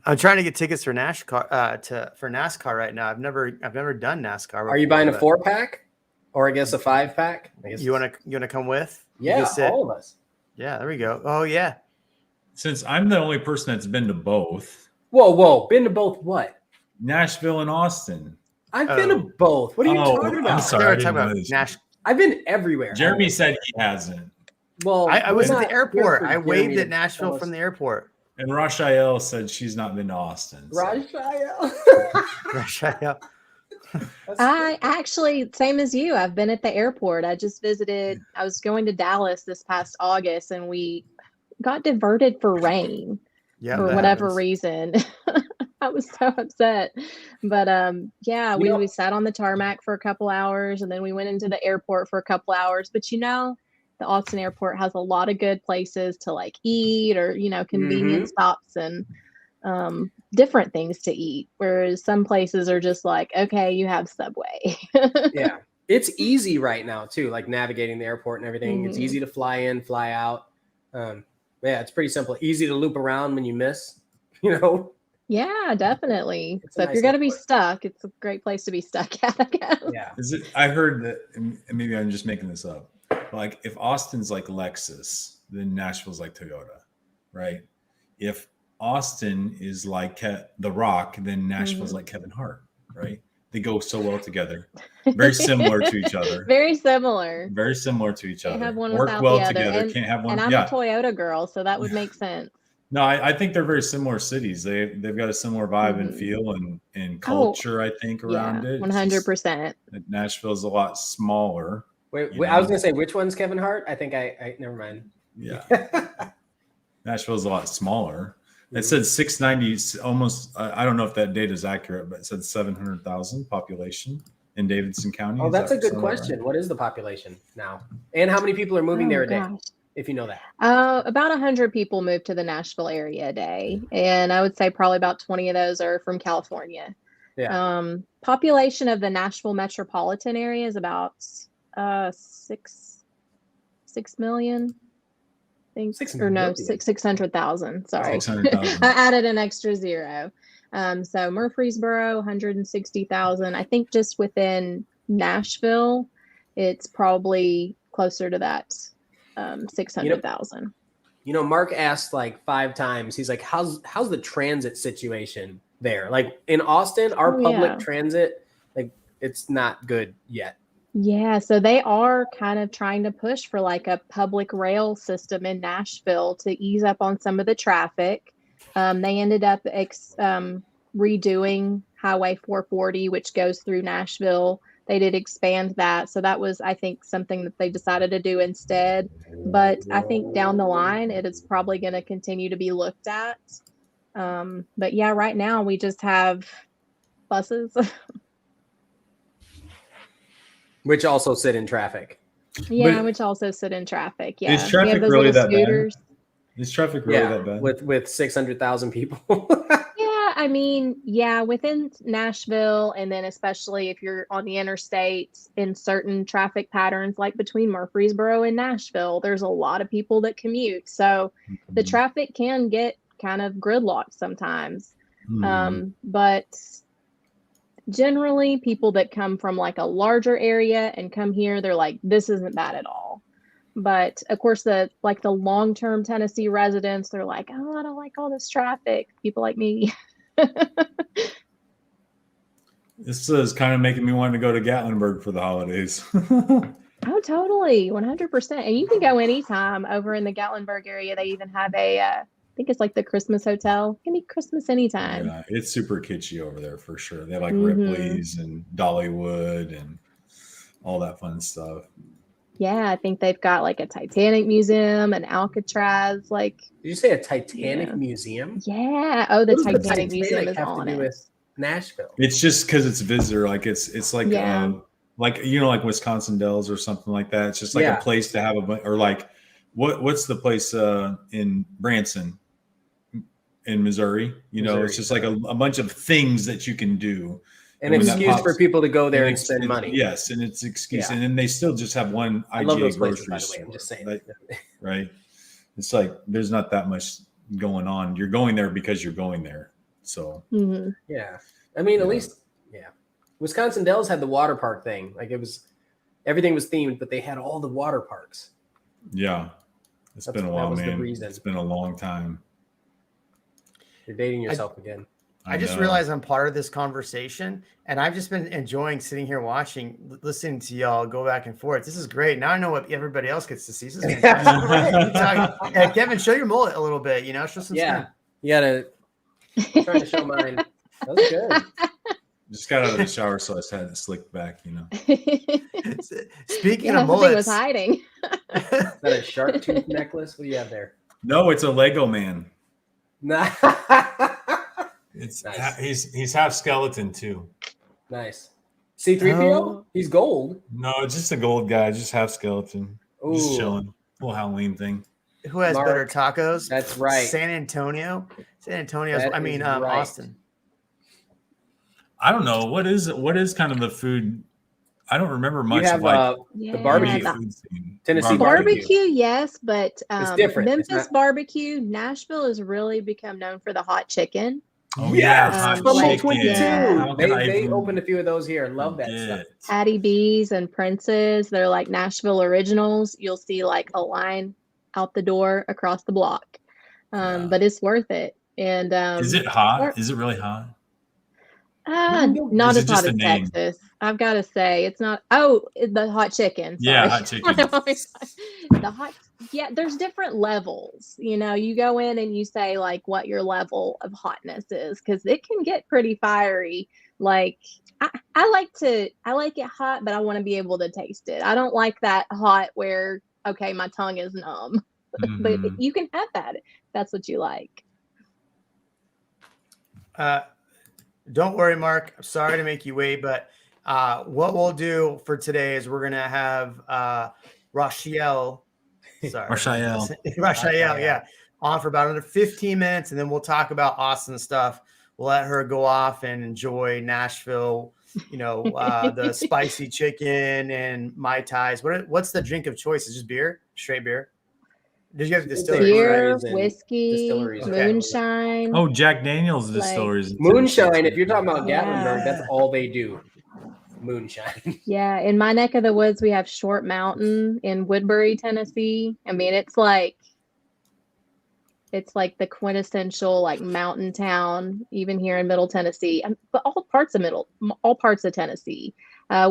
I'm trying to get tickets for NASCAR right now. I've never done NASCAR before. Are you buying a 4-pack, or I guess a 5-pack? You wanna come with? Yeah, all of us. Yeah, there we go. Oh yeah. Since I'm the only person that's been to both. Whoa! Been to both what? Nashville and Austin. I've been to both. What are you talking about? I'm sorry. I've been everywhere. Jeremy said he hasn't. Well, I was at the airport. I waved at Nashville from the airport. And Rashael said she's not been to Austin. So. Rashael. I actually, same as you, I've been at the airport. I just visited, I was going to Dallas this past August, and we got diverted for rain for whatever reason. I was so upset. But we sat on the tarmac for a couple hours, and then we went into the airport for a couple hours. But the Austin airport has a lot of good places to like eat, or convenience stops and different things to eat, whereas some places are just like, okay, you have Subway. Yeah, it's easy right now too, like navigating the airport and everything. It's easy to fly in, fly out. It's pretty simple. Easy to loop around when you miss, Yeah, definitely. So if you're going to be stuck, it's a great place to be stuck at, I guess. Yeah. I heard that, and maybe I'm just making this up, like if Austin's like Lexus, then Nashville's like Toyota, right? If Austin is like The Rock, then Nashville's like Kevin Hart, right? They go so well together. Very similar to each other. Very similar. Very similar to each other. Have one Work well the other. together. Can't have one. And I'm a Toyota girl, so that would make sense. No, I think they're very similar cities. They've got a similar vibe and feel and culture, I think, around it. 100%. Nashville's a lot smaller. Wait, I was going to say, which one's Kevin Hart? I think I never mind. Yeah. Nashville's a lot smaller. It said 690, almost, I don't know if that data is accurate, but it said 700,000 population in Davidson County. Oh, that's a good question. Right? What is the population now? And how many people are moving there a day? If you know that. About 100 people move to the Nashville area a day. And I would say probably about 20 of those are from California. Yeah. Population of the Nashville metropolitan area is about 6 million. I think, 600,000. Sorry. 600,000. I added an extra zero. So Murfreesboro, 160,000. I think just within Nashville, it's probably closer to that. 600,000. Mark asked like 5 times. He's like, how's the transit situation there? Like in Austin, our public transit, like it's not good yet. Yeah, so they are kind of trying to push for like a public rail system in Nashville to ease up on some of the traffic. They ended up redoing Highway 440, which goes through Nashville. They did expand that. So that was, I think, something that they decided to do instead. But I think down the line, it is probably going to continue to be looked at. But yeah, right now we just have buses. Which also sit in traffic. Yeah, which also sit in traffic. Yeah. Is traffic really that bad? Is traffic really that bad? With 600,000 people. I mean, within Nashville, and then especially if you're on the interstate in certain traffic patterns, like between Murfreesboro and Nashville, there's a lot of people that commute. So the traffic can get kind of gridlocked sometimes. But generally, people that come from like a larger area and come here, they're like, this isn't bad at all. But of course, the long-term Tennessee residents, they're like, oh, I don't like all this traffic. People like me. This is kind of making me want to go to Gatlinburg for the holidays. Oh, totally. 100%. And you can go anytime over in the Gatlinburg area. They even have I think it's like the Christmas hotel. It can be Christmas anytime. Yeah, it's super kitschy over there for sure. They have like Ripley's and Dollywood and all that fun stuff. Yeah, I think they've got like a Titanic museum, an Alcatraz. Like, did you say a Titanic museum? Yeah. Oh, the Titanic museum is on it. With Nashville. It's just because it's visitor. Like it's like like Wisconsin Dells or something like that. It's just like a place to have or like what's the place in Branson in Missouri? It's just like a bunch of things that you can do. An And when that excuse pops- for people to go there and it's- spend it's- money. Yes, and it's excuse, Yeah. and then they still just have one I love IGA those places, grocery by the way. store. I'm just saying. Right? It's like there's not that much going on. You're going there because you're going there. So Mhm. Yeah. I mean, at Yeah. least, yeah. Wisconsin Dells had the water park thing. Like everything was themed, but they had all the water parks. yeah, it's been a That while, was the man. reason. It's been a long time. You're dating yourself again. I just know. realized I'm part of this conversation, and I've just been enjoying sitting here listening to y'all go back and forth. This is great. Now I know what everybody else gets to see. This is fantastic. Hey, Kevin, show your mullet a little bit. Show some Yeah. skin. You gotta I'm trying to show mine. That was good. Just got out of the shower, so I just had it slicked back. Speaking Yeah, of something mullets, was hiding. Is that a shark tooth necklace? What do you have there? No, it's a Lego man. Nah. It's Nice. he's half skeleton too. Nice. C3PO? Oh. He's gold. No, it's just a gold guy, just half skeleton, just Ooh. chilling. Little Halloween thing. who has Mark. better tacos? That's right. San Antonio. San Antonio's. That I mean, is right. Austin. I don't know what is kind of the food. I don't remember much You have of like Yeah, barbecue. the food scene. Tennessee barbecue, yes, but different. It's Memphis not- barbecue. Nashville has really become known for the hot chicken. Oh Yes, yeah, hot Fumble like- 22. yeah. How can I They even opened a few of those here. I love that stuff. forget? Patty B's and Prince's. They're like Nashville originals. You'll see like a line out the door across the block. Yeah. But it's worth it. And Is it hot? or- Is it really hot? not Is it as just hot a as name? Texas. I've got to say, it's not. Oh, the hot chicken. Yeah, sorry. hot chicken. The hot. Yeah, there's different levels. You go in and you say like what your level of hotness is, because it can get pretty fiery. Like I like it hot, but I want to be able to taste it. I don't like that hot where okay, my tongue is numb. But Mhm. you can have that if that's what you like. Don't worry, Mark. I'm sorry to make you wait, but what we'll do for today is we're gonna have Rochelle. Sorry, Rochelle. Rochelle, yeah, on for about another 15 minutes, and then we'll talk about Austin stuff. We'll let her go off and enjoy Nashville. The spicy chicken and Mai Tais. What's the drink of choice? Is it just beer? Straight beer? Did you have distillery? Beer, and whiskey, distilleries. Okay. moonshine. Oh, Jack Daniels Like- distilleries. Moonshine, if you're talking about Gatlinburg, Yeah. that's all they do. Moonshine. Yeah, in my neck of the woods, we have Short Mountain in Woodbury, Tennessee. I mean, it's like the quintessential like mountain town, even here in Middle Tennessee, but all parts of Tennessee.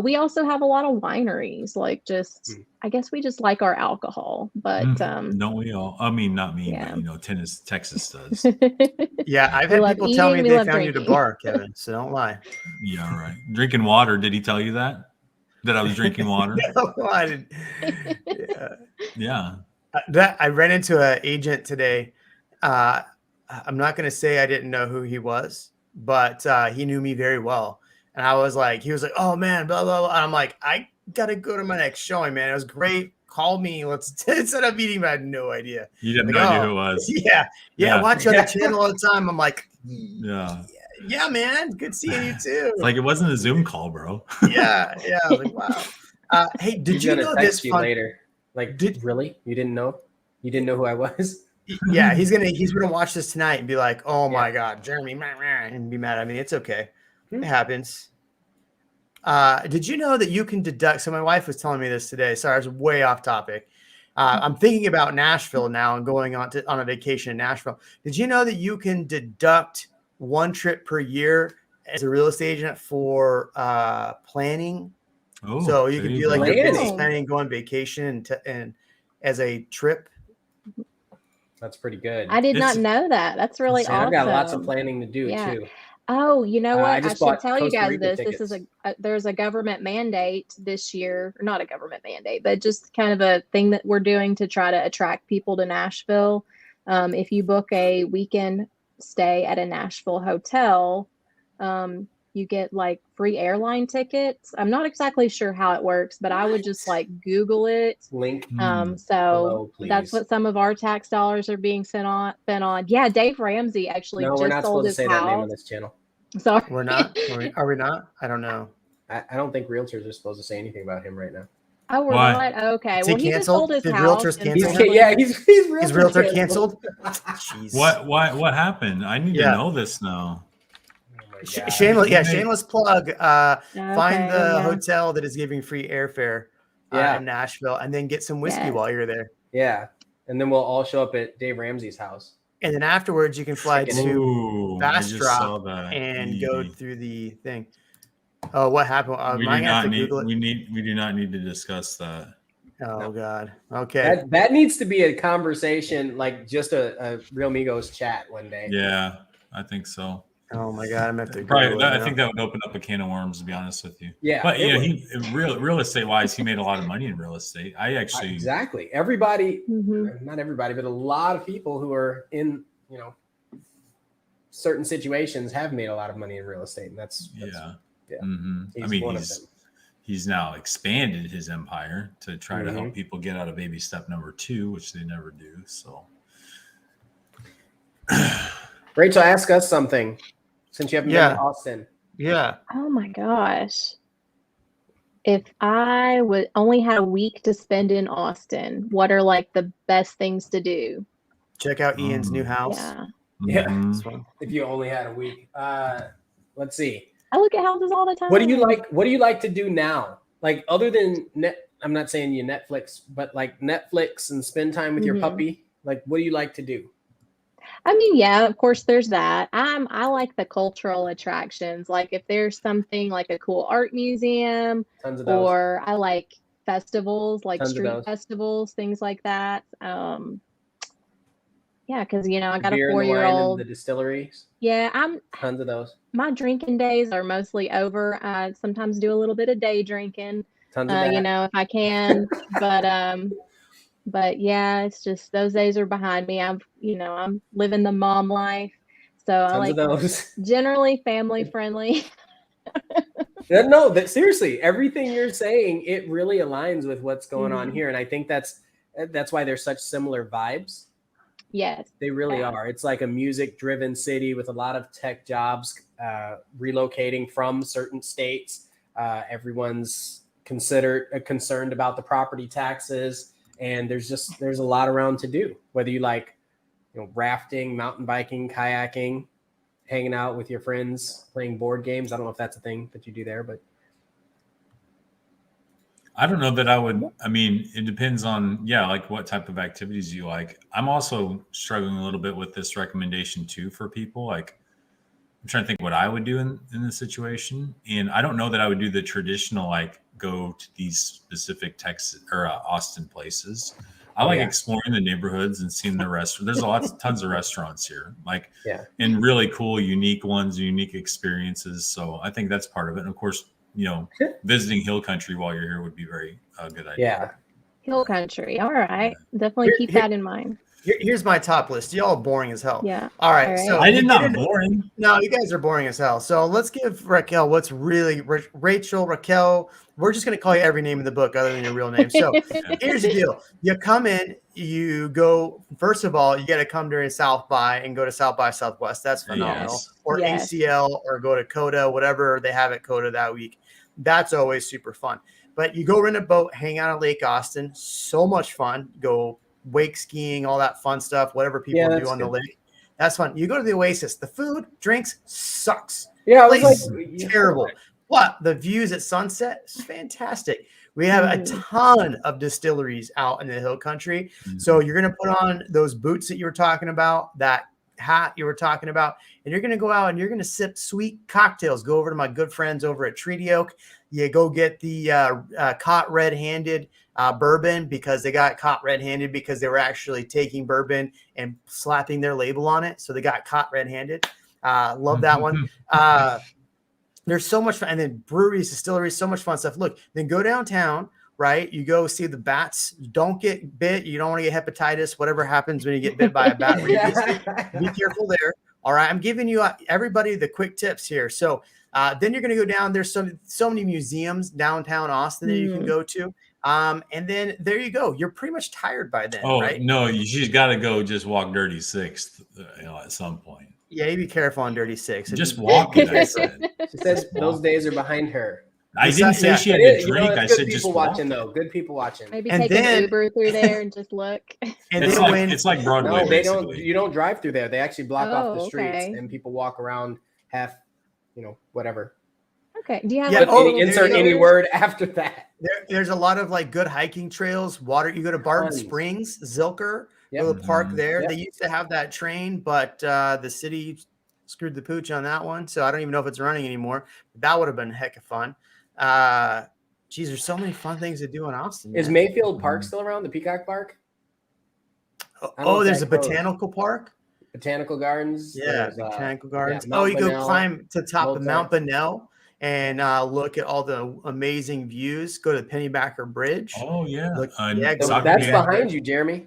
We also have a lot of wineries. Like, I guess we just like our alcohol, but Don't we all? I mean, not me, Yeah. but Texas does. Yeah, I've We had love people tell me eating, we they love found you at a drinking. bar, Kevin. So don't lie. Yeah, right. Drinking water. Did he tell you that? That I was drinking water? No, I didn't. Yeah. Yeah. I ran into an agent today. I'm not going to say I didn't know who he was, but he knew me very well. And he was like, oh man, blah, blah, blah. And I'm like, I got to go to my next showing, man. It was great. Call me. Let's set up a meeting. But I had no idea. You didn't Like, know oh, who it was. Yeah. Yeah. Watch you on the channel all the time. I'm like, Yeah. yeah, man. Good seeing you too. It's like it wasn't a Zoom call, bro. Yeah. I was like, wow. Hey, did He's you gonna know text this you fun- later? Like, really? You didn't know? You didn't know who I was? Yeah, he's gonna watch this tonight and be like, "Oh my god, Jeremy," and be mad. I mean, it's okay. It happens. Did you know that you can deduct? So my wife was telling me this today. Sorry, I was way off topic. I'm thinking about Nashville now and going on a vacation in Nashville. Did you know that you can deduct one trip per year as a real estate agent for planning? Oh, So you there can do like go. your business Planning. planning, go on vacation, and as a trip. That's pretty good. I did not It's- know that. That's really it's- awesome. I've got lots of planning to do Yeah. too. Oh, you know what? I I just should bought tell you Costa guys Rica this. This is there's a government mandate this year, or not a government mandate, but just kind of a thing that we're doing to try to attract people to Nashville. If you book a weekend stay at a Nashville hotel, you get like free airline tickets. I'm not exactly sure how it works, but I would just like Google it. Link. So Below, that's please. what some of our tax dollars are being spent on. Yeah, Dave Ramsey actually No, just we're not sold supposed to his say that name on house. this channel. Sorry. We're not. Are we not? I don't know. I don't think realtors are supposed to say anything about him right now. Oh, we're Why? not? Okay. Is he Well, he just canceled? sold his Did house. realtors in cancel him? Franklin. Yeah, he's Is realtor canceled? Jeez. What happened? I need to know this now. Oh my God. Shameless, shameless plug. Find the yeah. hotel that is giving free airfare in Nashville, and then get some whiskey Yes. while you're there. Yeah. And then we'll all show up at Dave Ramsey's house. And then afterwards, you can fly to Ooh, I Fast just Drop saw that. and go through the thing. Oh, what happened? We do not need. We do not need to discuss that. Oh No. God. Okay. That needs to be a conversation, like just a REALMigos chat one day. Yeah, I think so. Oh my God. I'm gonna have to Probably, I think that would open up a can of worms, to be honest with you. Yeah, but it real estate wise, he made a lot of money in real estate. I actually exactly everybody, Mhm. not everybody, but a lot of people who are in certain situations have made a lot of money in real estate, and that's yeah. Mm-hmm. I mean, he's now expanded his empire to try to help people get out of baby step number 2, which they never do. So, Rachel, ask us something since you haven't been to Austin. Yeah. Oh my gosh. If I would only had a week to spend in Austin, what are like the best things to do? Check out Ian's new house. Yeah. If you only had a week. Let's see. I look at houses all the time. What do you like to do now? Like other than I'm not saying you Netflix, but like Netflix and spend time with your puppy. Like, what do you like to do? I mean, yeah, of course there's that. I like the cultural attractions. Like if there's something like a cool art museum, Tons of those. or I like festivals, like Tons of street those. festivals, things like that. Yeah, because I got a Beer and the wine 4-year-old. and the distilleries. Yeah, Tons of those. my drinking days are mostly over. I sometimes do a little bit of day drinking, Tons of that. if I can. But yeah, it's just those days are behind me. I'm living the mom life. So I Tons like of those. generally family friendly. No, but seriously, everything you're saying, it really aligns with what's going on here. And I think that's why there's such similar vibes. Yes. They really are. It's like a music-driven city with a lot of tech jobs relocating from certain states. Everyone's concerned about the property taxes, and there's a lot around to do. Whether you like, rafting, mountain biking, kayaking, hanging out with your friends, playing board games. I don't know if that's a thing that you do there, but I don't know that I would. I mean, it depends on, like what type of activities you like. I'm also struggling a little bit with this recommendation too for people. Like, I'm trying to think what I would do in this situation. And I don't know that I would do the traditional, like go to these specific Texas or Austin places. I like exploring the neighborhoods and seeing the restaurants. There's tons of restaurants here, and really cool, unique ones, unique experiences. So I think that's part of it. And of course, visiting hill country while you're here would be very good idea. Yeah. Hill country. All right. Definitely keep that in mind. Here's my top list. Y'all are boring as hell. Yeah. All right. So I did not boring. No, you guys are boring as hell. So let's give Raquel what's really Rachel, Raquel. We're just going to call you every name in the book other than your real name. So here's the deal. You come in, you go, first of all, you got to come during South by and go to South by Southwest. That's phenomenal. Yes. Or ACL or go to CODA, whatever they have at CODA that week. That's always super fun. But you go rent a boat, hang out at Lake Austin. So much fun. Go wake skiing, all that fun stuff, whatever people do on the lake. That's fun. You go to the Oasis. The food, drinks sucks. Yeah, it was terrible. But the views at sunset is fantastic. We have a ton of distilleries out in the hill country. So you're going to put on those boots that you were talking about, that hat you were talking about, and you're going to go out and you're going to sip sweet cocktails. Go over to my good friends over at Treaty Oak. You go get the caught red-handed bourbon, because they got caught red-handed because they were actually taking bourbon and slapping their label on it. So they got caught red-handed. Love that one. There's so much fun. And then breweries, distilleries, so much fun stuff. Look, then go downtown, right? You go see the bats. Don't get bit. You don't want to get hepatitis, whatever happens when you get bit by a bat. Be careful there. All right. I'm giving you everybody the quick tips here. So then you're going to go down. There's so many museums downtown Austin that you can go to. And then there you go. You're pretty much tired by then, right? No, she's got to go just walk Dirty Sixth, at some point. Yeah, you be careful on Dirty Six. Just walk it, I said. She says those days are behind her. I didn't say she had It to is, drink. I it's said good just people walk watching it. though. Good people watching. Maybe And take then- an Uber through there and just look. And It's then like when it's like Broadway. No, they don't. basically. You don't drive through there. They actually block off the Oh, streets, okay. and people walk around half, whatever. Okay. Do you have Yeah, like a oh, little Insert there you any go. word after that. there's a lot of like good hiking trails, water. You go to Barton Tons. Springs, Zilker, Yep. go to the park there. Yep. They used to have that train, but the city screwed the pooch on that one. So I don't even know if it's running anymore. That would have been a heck of fun. Geez, there's so many fun things to do in Austin. Is man. Mayfield Park still around? The Peacock Park, I don't know Oh, if there's a that closed. botanical park. Botanical Gardens. Yeah, There's, botanical gardens. Mount You go Bonnell, climb to the top of Mount Mozart. Bonnell and look at all the amazing views. Go to the Pennybacker Bridge. Oh yeah. Look, Yeah. So that's behind you, Jeremy.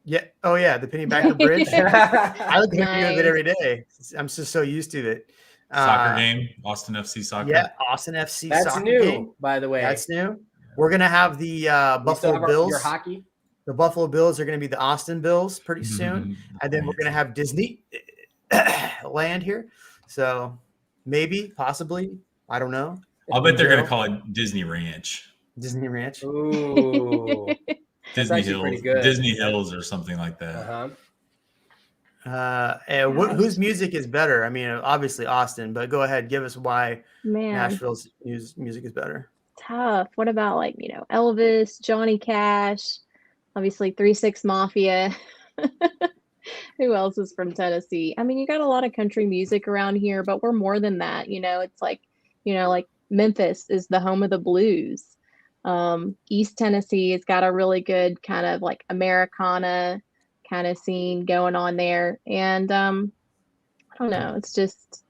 Yeah. Oh yeah, the Pennybacker Bridge. I look at videos of it Nice. every day. I'm just so used to it. Soccer game, Austin FC soccer. Yeah, Austin FC That's soccer new, game. by the way. That's new. We're gonna have the We still Buffalo have Bills. your hockey. The Buffalo Bills are gonna be the Austin Bills pretty soon, and then we're gonna have Disney land here. So maybe, possibly, I don't know. I'll bet they're Joe? gonna call it Disney Ranch, Disney Ranch. Ooh. Disney actually pretty Hills, good. Disney Hills, or something like that. Uh-huh. And whose music is better? I mean, obviously Austin, but go ahead, give us why Man, Nashville's music is better. tough. What about like, Elvis, Johnny Cash, obviously 3-6 Mafia. Who else is from Tennessee? I mean, you got a lot of country music around here, but we're more than that. It's like, like Memphis is the home of the blues. East Tennessee has got a really good kind of like Americana kind of scene going on there. And I don't know, it's just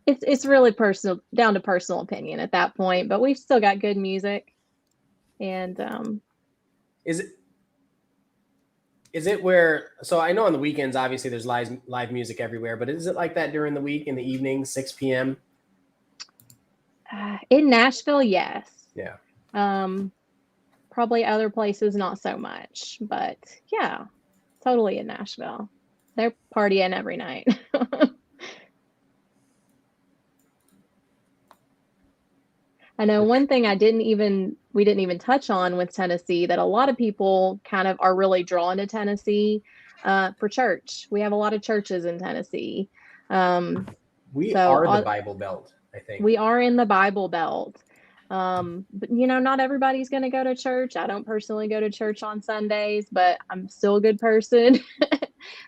it's really personal, down to personal opinion at that point, but we've still got good music. And Is it where, so I know on the weekends, obviously there's live music everywhere, but is it like that during the week in the evening, 6 p.m.? in Nashville, yes. Yeah. Probably other places, not so much, but yeah, totally in Nashville. They're partying every night. I know one thing we didn't even touch on with Tennessee that a lot of people kind of are really drawn to Tennessee for church. We have a lot of churches in Tennessee. We So are the Bible Belt, I think. We are in the Bible Belt. But not everybody's going to go to church. I don't personally go to church on Sundays, but I'm still a good person.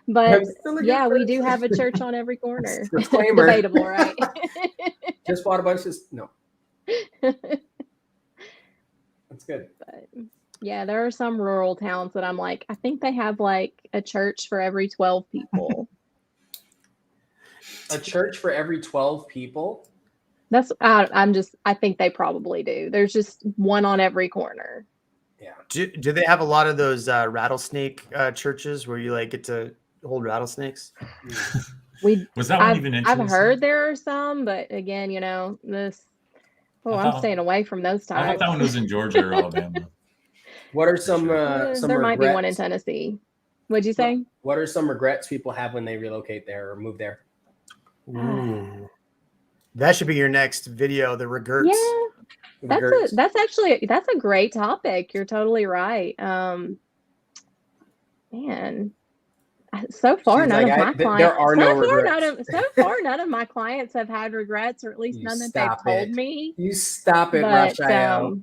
But yeah, we do have a church on every corner. Disclaimer. Debatable, right? Just bought a bunch of, no. That's good. But yeah, there are some rural towns that I'm like, I think they have like a church for every 12 people. A church for every 12 people? That's I think they probably do. There's just one on every corner. Yeah. Do they have a lot of those rattlesnake churches where you like get to hold rattlesnakes? Was that one even interesting? I've heard there are some, but again, this. Oh, I'm staying away from those I thought types. that one was in Georgia or Alabama. What are some There might be one in regrets? Tennessee. What'd you say? What are some regrets people have when they relocate there or move there? Ooh. That should be your next video, the regrets. Yeah, that's a great topic. You're totally right. Man, so far She's none like, of my clients. there are no regrets. So far, none of my clients have had regrets, or at least You none that stop they've told it. me. You stop it, But Raphael.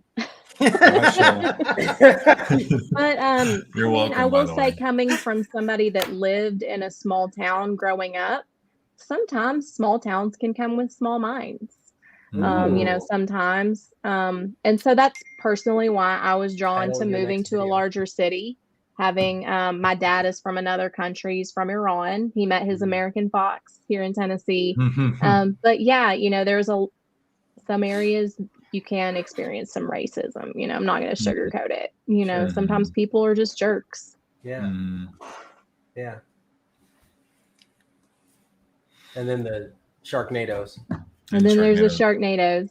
But You're welcome. I will by the say, way. coming from somebody that lived in a small town growing up, sometimes small towns can come with small minds. Ooh. Sometimes. And so that's personally why I was drawn Title to of your moving next to a video. larger city. Having my dad is from another country. He's from Iran. He met his American fox here in Tennessee. But yeah, there's some areas you can experience some racism. I'm not going to sugarcoat it. Sure. Sometimes people are just jerks. Yeah. Mm. Yeah. And then the Sharknadoes. And then there's the Sharknadoes.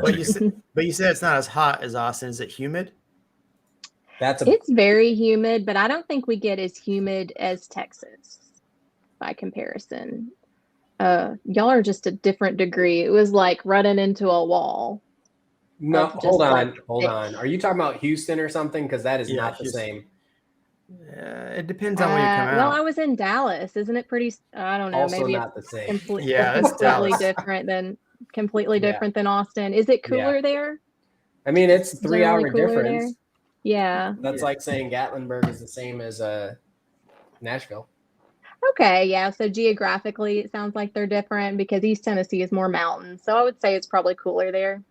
But you said it's not as hot as Austin. Is it humid? That's It's very humid, but I don't think we get as humid as Texas. by comparison. Y'all are just a different degree. It was like running into a wall. No, Just hold like on, hold on. Are you talking about Houston or something? Because that is Yeah, not the Houston. same. It depends on when you come Well, out. I was in Dallas. Isn't it pretty? I don't know. Also Maybe not the it's same. Yeah, that's completely Dallas. completely Yeah. different than Austin. Is it Yeah. cooler there? I mean, it's Generally 3-hour cooler difference. there? Yeah. That's like saying Gatlinburg is the same as Nashville. Okay, yeah. So geographically, it sounds like they're different because East Tennessee is more mountains. So I would say it's probably cooler there.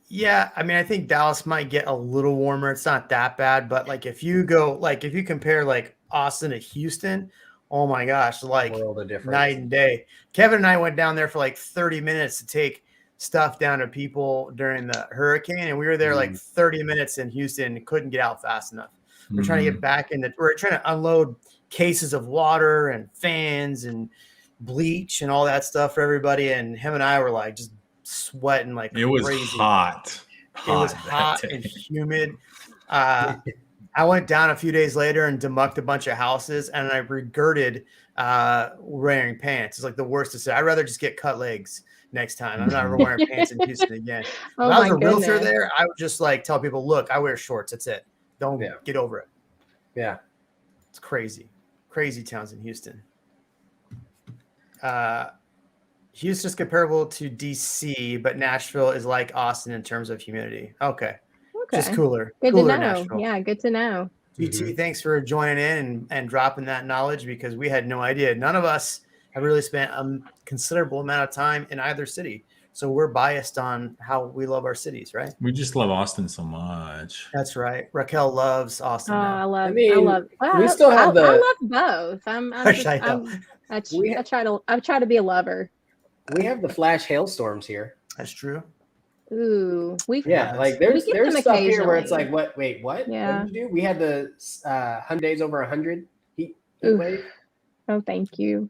Yeah, I mean, I think Dallas might get a little warmer. It's not that bad, but like if you compare like Austin to Houston, oh my gosh, like World of difference. night and day. Kevin and I went down there for like 30 minutes to take stuff down to people during the hurricane, and we were there like 30 minutes in Houston and couldn't get out fast enough. We're trying to get back we're trying to unload cases of water and fans and bleach and all that stuff for everybody, and him and I were like just sweating like It was crazy. hot. It was hot and humid. I went down a few days later and demucked a bunch of houses, and I regretted wearing pants. It's like the worst to say. I'd rather just get cut legs next time. I'm not ever wearing pants in Houston again. Oh if I was my a realtor goodness. there, I would just like tell people, look, I wear shorts. That's it. Don't get over it. Yeah. It's crazy. Crazy towns in Houston. Houston's comparable to DC, but Nashville is like Austin in terms of humidity. Okay. Just cooler. Good cooler to know. Nashville. Yeah, good to know. GT, thanks for joining in and dropping that knowledge, because we had no idea. None of us have really spent a considerable amount of time in either city. So we're biased on how we love our cities, right? We just love Austin so much. That's right. Raquel loves Austin. Oh, now. I mean, love. we still have I love both. I try to be a lover. We have the flash hailstorms here. That's true. Ooh, Like we there's get them stuff here where it's occasionally. like, wait, what? Yeah. What did you do? We had the 100 days over 100 heat Oof. wave. Oh, thank you.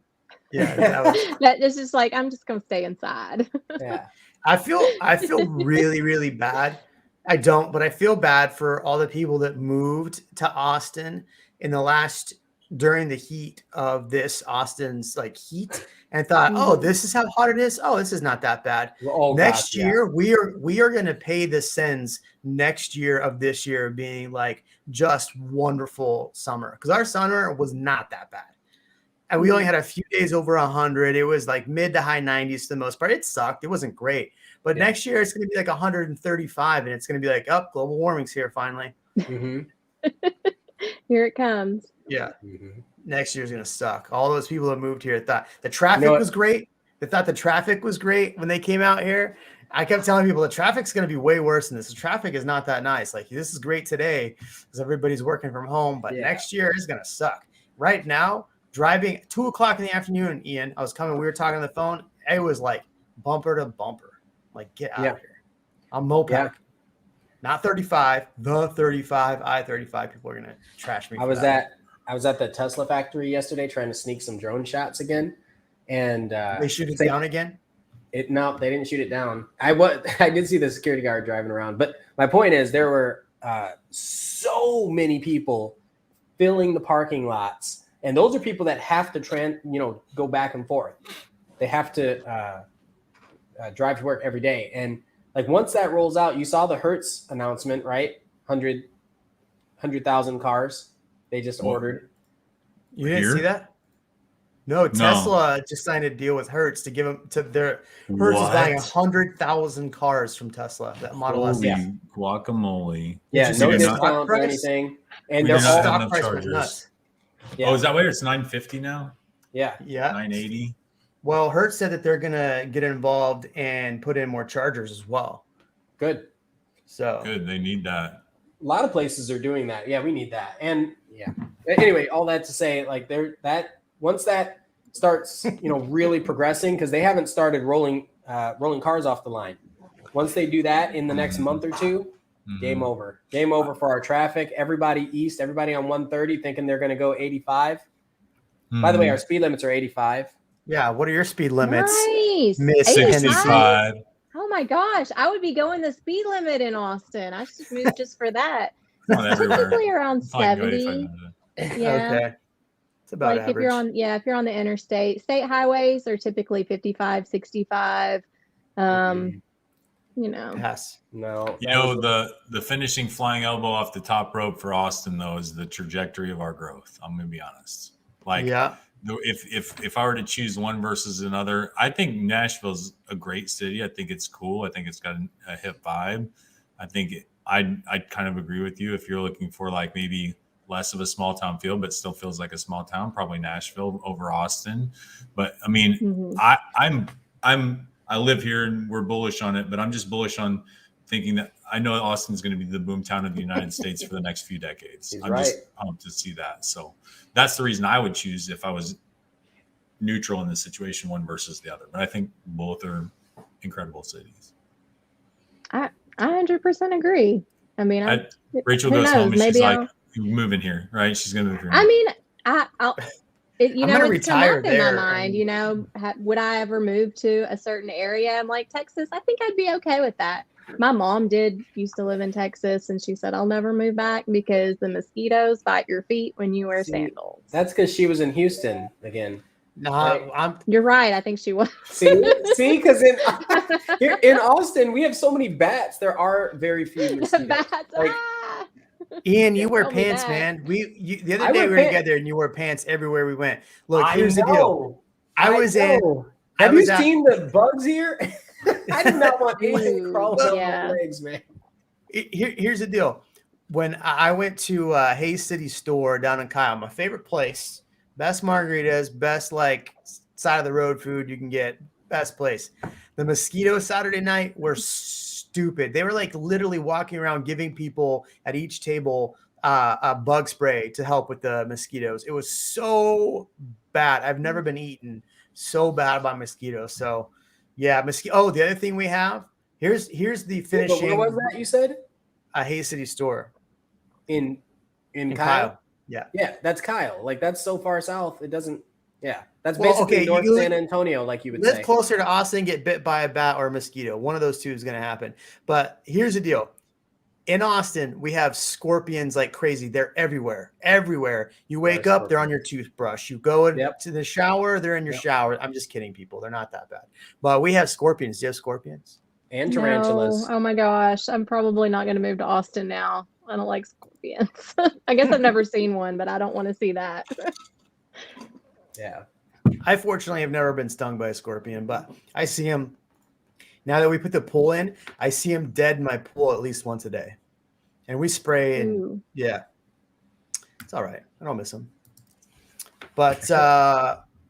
Yeah, that was, That is just like, I'm just gonna stay inside. Yeah. I feel really, really bad. I don't, but I feel bad for all the people that moved to Austin during the heat of this Austin's like heat and thought, oh, this is how hot it is. Oh, this is not that bad. Oh, next gosh, year, we are going to pay the sins next year of this year being like just wonderful summer, because our summer was not that bad. And we only had a few days over 100. It was like mid to high 90s for the most part. It sucked. It wasn't great. But next year it's going to be like 135, and it's going to be like, oh, global warming's here finally. Mm-hmm. Here it comes. Yeah. Mm-hmm. Next year's going to suck. All those people that moved here thought the traffic was great. They thought the traffic was great when they came out here. I kept telling people the traffic's going to be way worse than this. The traffic is not that nice. Like, this is great today because everybody's working from home, but next year is going to suck. Right now, driving 2 o'clock in the afternoon, Ian, I was coming, we were talking on the phone. It was like bumper to bumper. Like, get out of here. I'm Mopac. Not 35, the 35, I-35. People are going to trash me. I was at the Tesla factory yesterday trying to sneak some drone shots again. And they shoot it down again? No, they didn't shoot it down. I did see the security guard driving around. But my point is, there were so many people filling the parking lots. And those are people that have to go back and forth. They have to drive to work every day. And like once that rolls out, you saw the Hertz announcement, right? 100,000 cars they just ordered. You didn't see that? No, Tesla just signed a deal with Hertz to give them to their Hertz is buying 100,000 cars from Tesla. That Model S. Guacamole. Yeah, no discount or anything. And their stock price was nuts. Yeah. Oh, is that why it's 950 now? Yeah. 980. Well, Hertz said that they're gonna get involved and put in more chargers as well. Good. So good. They need that. A lot of places are doing that. Yeah, we need that. And anyway, all that to say, like once that starts, really progressing, because they haven't started rolling cars off the line. Once they do that in the next month or two, game over. Game over for our traffic. Everybody east, everybody on 130 thinking they're going to go 85. By the way, our speed limits are 85. Yeah, what are your speed limits? Nice. Miss 65. Oh my gosh, I would be going the speed limit in Austin. I should move just for that. Typically around 70. Yeah. Okay. It's about like average. if you're on the interstate, state highways are typically 55, 65. You know. Pass. No. You know, the finishing flying elbow off the top rope for Austin, though, is the trajectory of our growth. I'm going to be honest. Like, yeah. If I were to choose one versus another, I think Nashville's a great city. I think it's cool. I think it's got a hip vibe. I think I'd kind of agree with you. If you're looking for like maybe less of a small town feel, but still feels like a small town, probably Nashville over Austin. But I mean, I live here and we're bullish on it, but I'm just bullish on thinking that I know Austin's going to be the boom town of the United States for the next few decades. He's I'm right. just pumped to see that. So that's the reason I would choose if I was neutral in this situation, one versus the other. But I think both are incredible cities. I 100% agree. I mean, Rachel goes home and she's like, moving here, right? She's going to move here. I mean, I'll you I'm know, gonna it's come retire up in my there mind, you know, would I ever move to a certain area? I'm like, Texas, I think I'd be okay with that. My mom used to live in Texas, and she said, I'll never move back because the mosquitoes bite your feet when you wear sandals. That's because she was in Houston again. No, You're right. I think she was. See, because in Austin, we have so many bats. There are very few mosquitoes. Bats, Like, Ian, you wear tell me pants, that. man. The other I day wear we were pants. together and you wore pants everywhere we went. Look, I here's the deal. know. Have you seen the bugs here? I do not want anything crawling up my legs, man. Here's the deal. When I went to Hayes City store down in Kyle, my favorite place, best margaritas, best like side of the road food you can get, best place. The mosquitoes Saturday night were stupid. They were like literally walking around giving people at each table a bug spray to help with the mosquitoes. It was so bad. I've never been eaten so bad by mosquitoes. So yeah, Oh, the other thing we have, here's the finishing. Where was that you said? A Hayes City store. In Kyle? Yeah. Yeah, that's Kyle. Like, that's so far south. It doesn't. Yeah, that's basically North San Antonio, like you would say. Live closer to Austin, get bit by a bat or a mosquito. One of those two is going to happen. But here's the deal. In Austin, we have scorpions like crazy. They're everywhere. Everywhere. You wake up, they're on your toothbrush. You go to the shower, they're in your shower. I'm just kidding, people. They're not that bad. But we have scorpions. Do you have scorpions? And tarantulas. No. Oh my gosh. I'm probably not going to move to Austin now. I don't like scorpions. I guess I've never seen one, but I don't want to see that. Yeah. I fortunately have never been stung by a scorpion, but I see them. Now that we put the pool in, I see them dead in my pool at least once a day. And we spray and yeah, it's all right. I don't miss them. But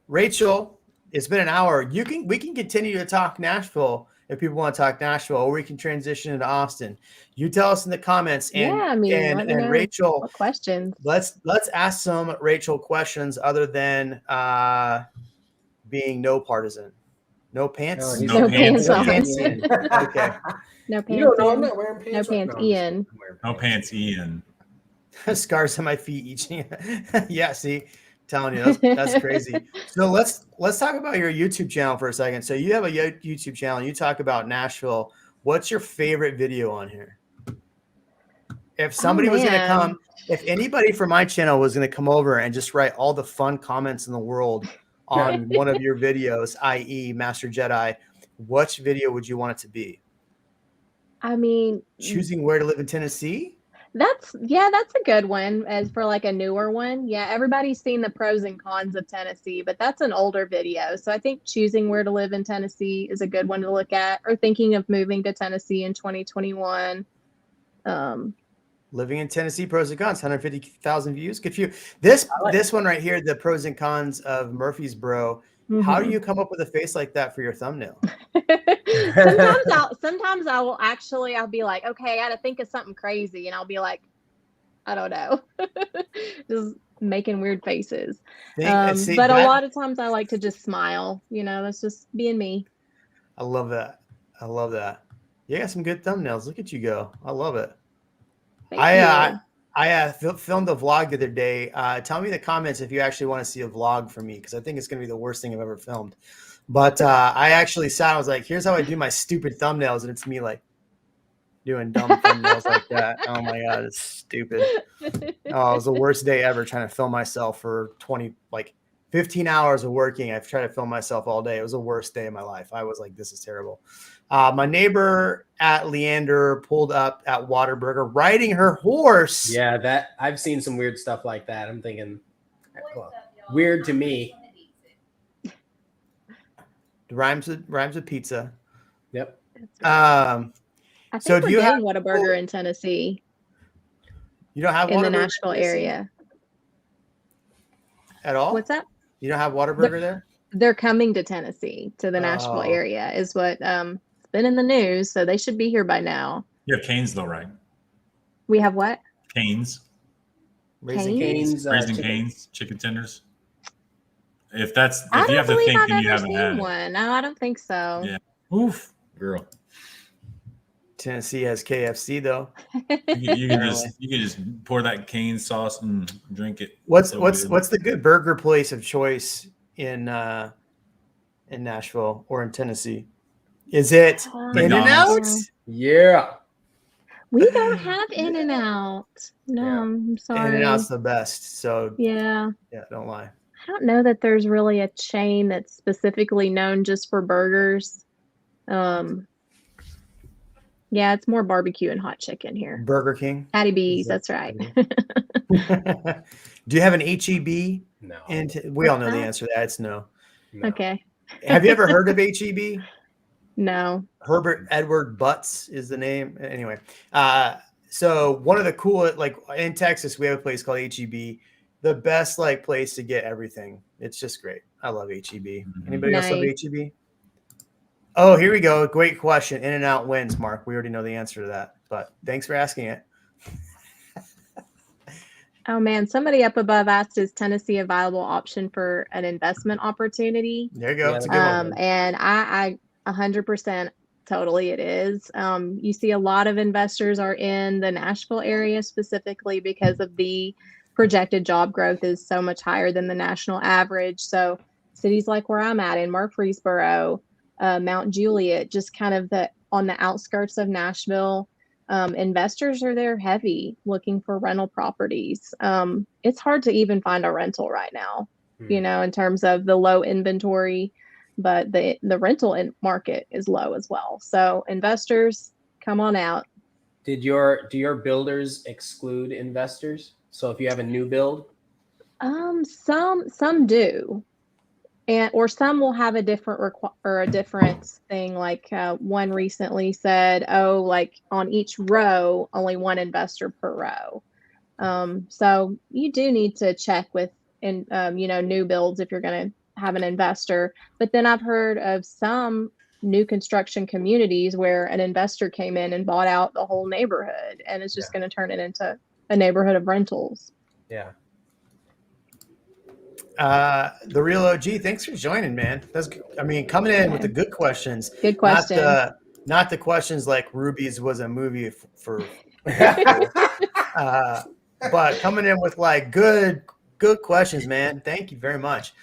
Rachel, it's been an hour. We can continue to talk Nashville if people want to talk Nashville, or we can transition into Austin. You tell us in the comments. And, and Rachel, what questions? Let's ask some Rachel questions other than being no partisan. No pants. No pants. No pants. Okay. No pants. You don't know I'm not wearing pants. No pants, Ian. No pants, Ian. Scars on my feet each. Yeah, see, telling you that's crazy. So let's talk about your YouTube channel for a second. So you have a YouTube channel. You talk about Nashville. What's your favorite video on here? If somebody was going to come, if anybody from my channel was going to come over and just write all the fun comments in the world on one of your videos, i.e. Master Jedi, which video would you want it to be? I mean, choosing where to live in Tennessee? That's a good one as for like a newer one. Yeah, everybody's seen the pros and cons of Tennessee, but that's an older video. So I think choosing where to live in Tennessee is a good one to look at, or thinking of moving to Tennessee in 2021. Living in Tennessee, pros and cons, 150,000 views. Good for you. This one right here, the pros and cons of Murfreesboro. Mm-hmm. How do you come up with a face like that for your thumbnail? Sometimes I'll be like, okay, I got to think of something crazy, and I'll be like, I don't know, just making weird faces. A lot of times I like to just smile. You know, that's just being me. I love that. You got some good thumbnails. Look at you go. I love it. I filmed a vlog the other day. Tell me in the comments if you actually want to see a vlog from me, because I think it's going to be the worst thing I've ever filmed. But I actually sat. I was like, "Here's how I do my stupid thumbnails," and it's me like, doing dumb thumbnails like that. Oh my God, it's stupid. Oh, it was the worst day ever trying to film myself for 15 hours of working. I've tried to film myself all day. It was the worst day of my life. I was like, this is terrible. My neighbor at Leander pulled up at Whataburger riding her horse. Yeah, that I've seen some weird stuff like that. I'm thinking, well, weird to me. Rhymes with pizza. Yep. I think So we're do you getting have Whataburger in Tennessee, you don't have in the Whataburger Nashville area. at all? What's that? You don't have Whataburger there? They're coming to Tennessee, to the Nashville Oh. area, is what it's been in the news. So they should be here by now. You have Canes though, right? We have what? Canes, Raising Cane's? Cane's. Raising chicken. Canes, chicken tenders. If I you don't have to believe think, I've then you ever haven't had seen it. one. No, I don't think so. Yeah. Oof, girl. Tennessee has KFC though. You can just pour that cane sauce and drink it. What's So what's good. what's the good burger place of choice in Nashville or in Tennessee? Is it In-N-Out? Yeah. We don't have In-N-Out. No, Yeah. I'm sorry. In-N-Out's the best. So Yeah. don't lie. I don't know that there's really a chain that's specifically known just for burgers. Yeah, it's more barbecue and hot chicken here. Burger King. Patty B's, Is it? that's right. Do you have an HEB? No. And we all know the What's that? answer to that. It's no. No. Okay. Have you ever heard of HEB? No. Herbert Edward Butts is the name. Anyway, so one of the cool, like in Texas, we have a place called HEB. The best place to get everything. It's just great. I love HEB. Anybody else love Nice. HEB? Oh, here we go. Great question. In-N-Out wins, Mark. We already know the answer to that, but thanks for asking it. Oh man, somebody up above asked, is Tennessee a viable option for an investment opportunity? There you go. Yeah, It's a good one. And I 100% totally it is. You see a lot of investors are in the Nashville area specifically because of the projected job growth is so much higher than the national average. So cities like where I'm at in Murfreesboro, Mount Juliet, just kind of on the outskirts of Nashville, investors are there heavy looking for rental properties. It's hard to even find a rental right now, in terms of the low inventory, but the rental market is low as well. So investors, come on out. Do your builders exclude investors? So if you have a new build, Some do, or some will have a different or a different thing. Like one recently said, like on each row, only one investor per row. So you do need to check with new builds if you're going to have an investor. But then I've heard of some new construction communities where an investor came in and bought out the whole neighborhood and is just going to turn it into a neighborhood of rentals. yeah. The real OG, thanks for joining, man. Coming in with the good questions. Good question. Not the questions like Ruby's was a movie for but coming in with good questions, man. Thank you very much.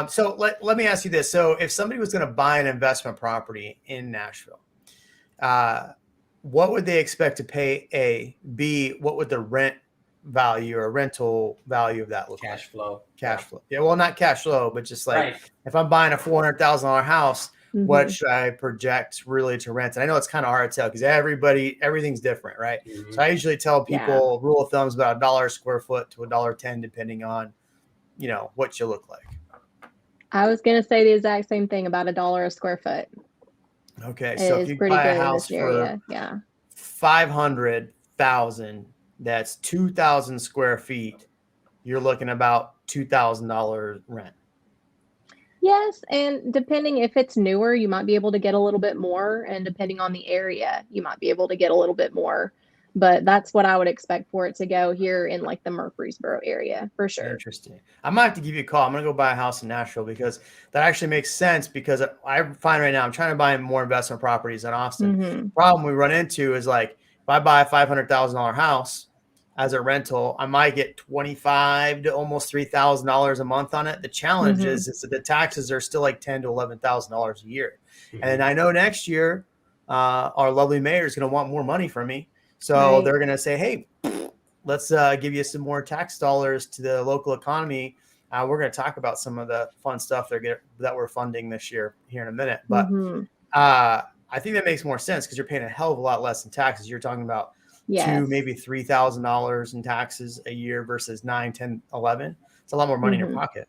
So let me ask you this. So if somebody was going to buy an investment property in Nashville, what would they expect to pay? A, B, what would the rent value or rental value of that look like? Cash flow. Yeah, well, not cash flow, but just if I'm buying a $400,000 house, what should I project really to rent? And I know it's kind of hard to tell because everything's different, right? Mm-hmm. So I usually tell people rule of thumb is about $1 a square foot to $1.10, depending on, what you look like. I was going to say the exact same thing about $1 a square foot. Okay, so if you pretty buy good a house in this area. for $500,000, that's 2,000 square feet. You're looking about $2,000 rent. Yes, and depending if it's newer, you might be able to get a little bit more, and depending on the area, you might be able to get a little bit more. But that's what I would expect for it to go here in the Murfreesboro area for sure. Interesting. I might have to give you a call. I'm going to go buy a house in Nashville because that actually makes sense because I find right now I'm trying to buy more investment properties in Austin. The problem we run into is if I buy a $500,000 house as a rental, I might get $25,000 to almost $3,000 a month on it. The challenge is that the taxes are still $10,000 to $11,000 a year. And I know next year our lovely mayor is going to want more money from me. So Right. they're going to say, hey, let's give you some more tax dollars to the local economy. We're going to talk about some of the fun stuff that we're funding this year here in a minute. But I think that makes more sense because you're paying a hell of a lot less in taxes. You're talking about Yes. maybe $3,000 in taxes a year versus 9, 10, 11. It's a lot more money in your pocket.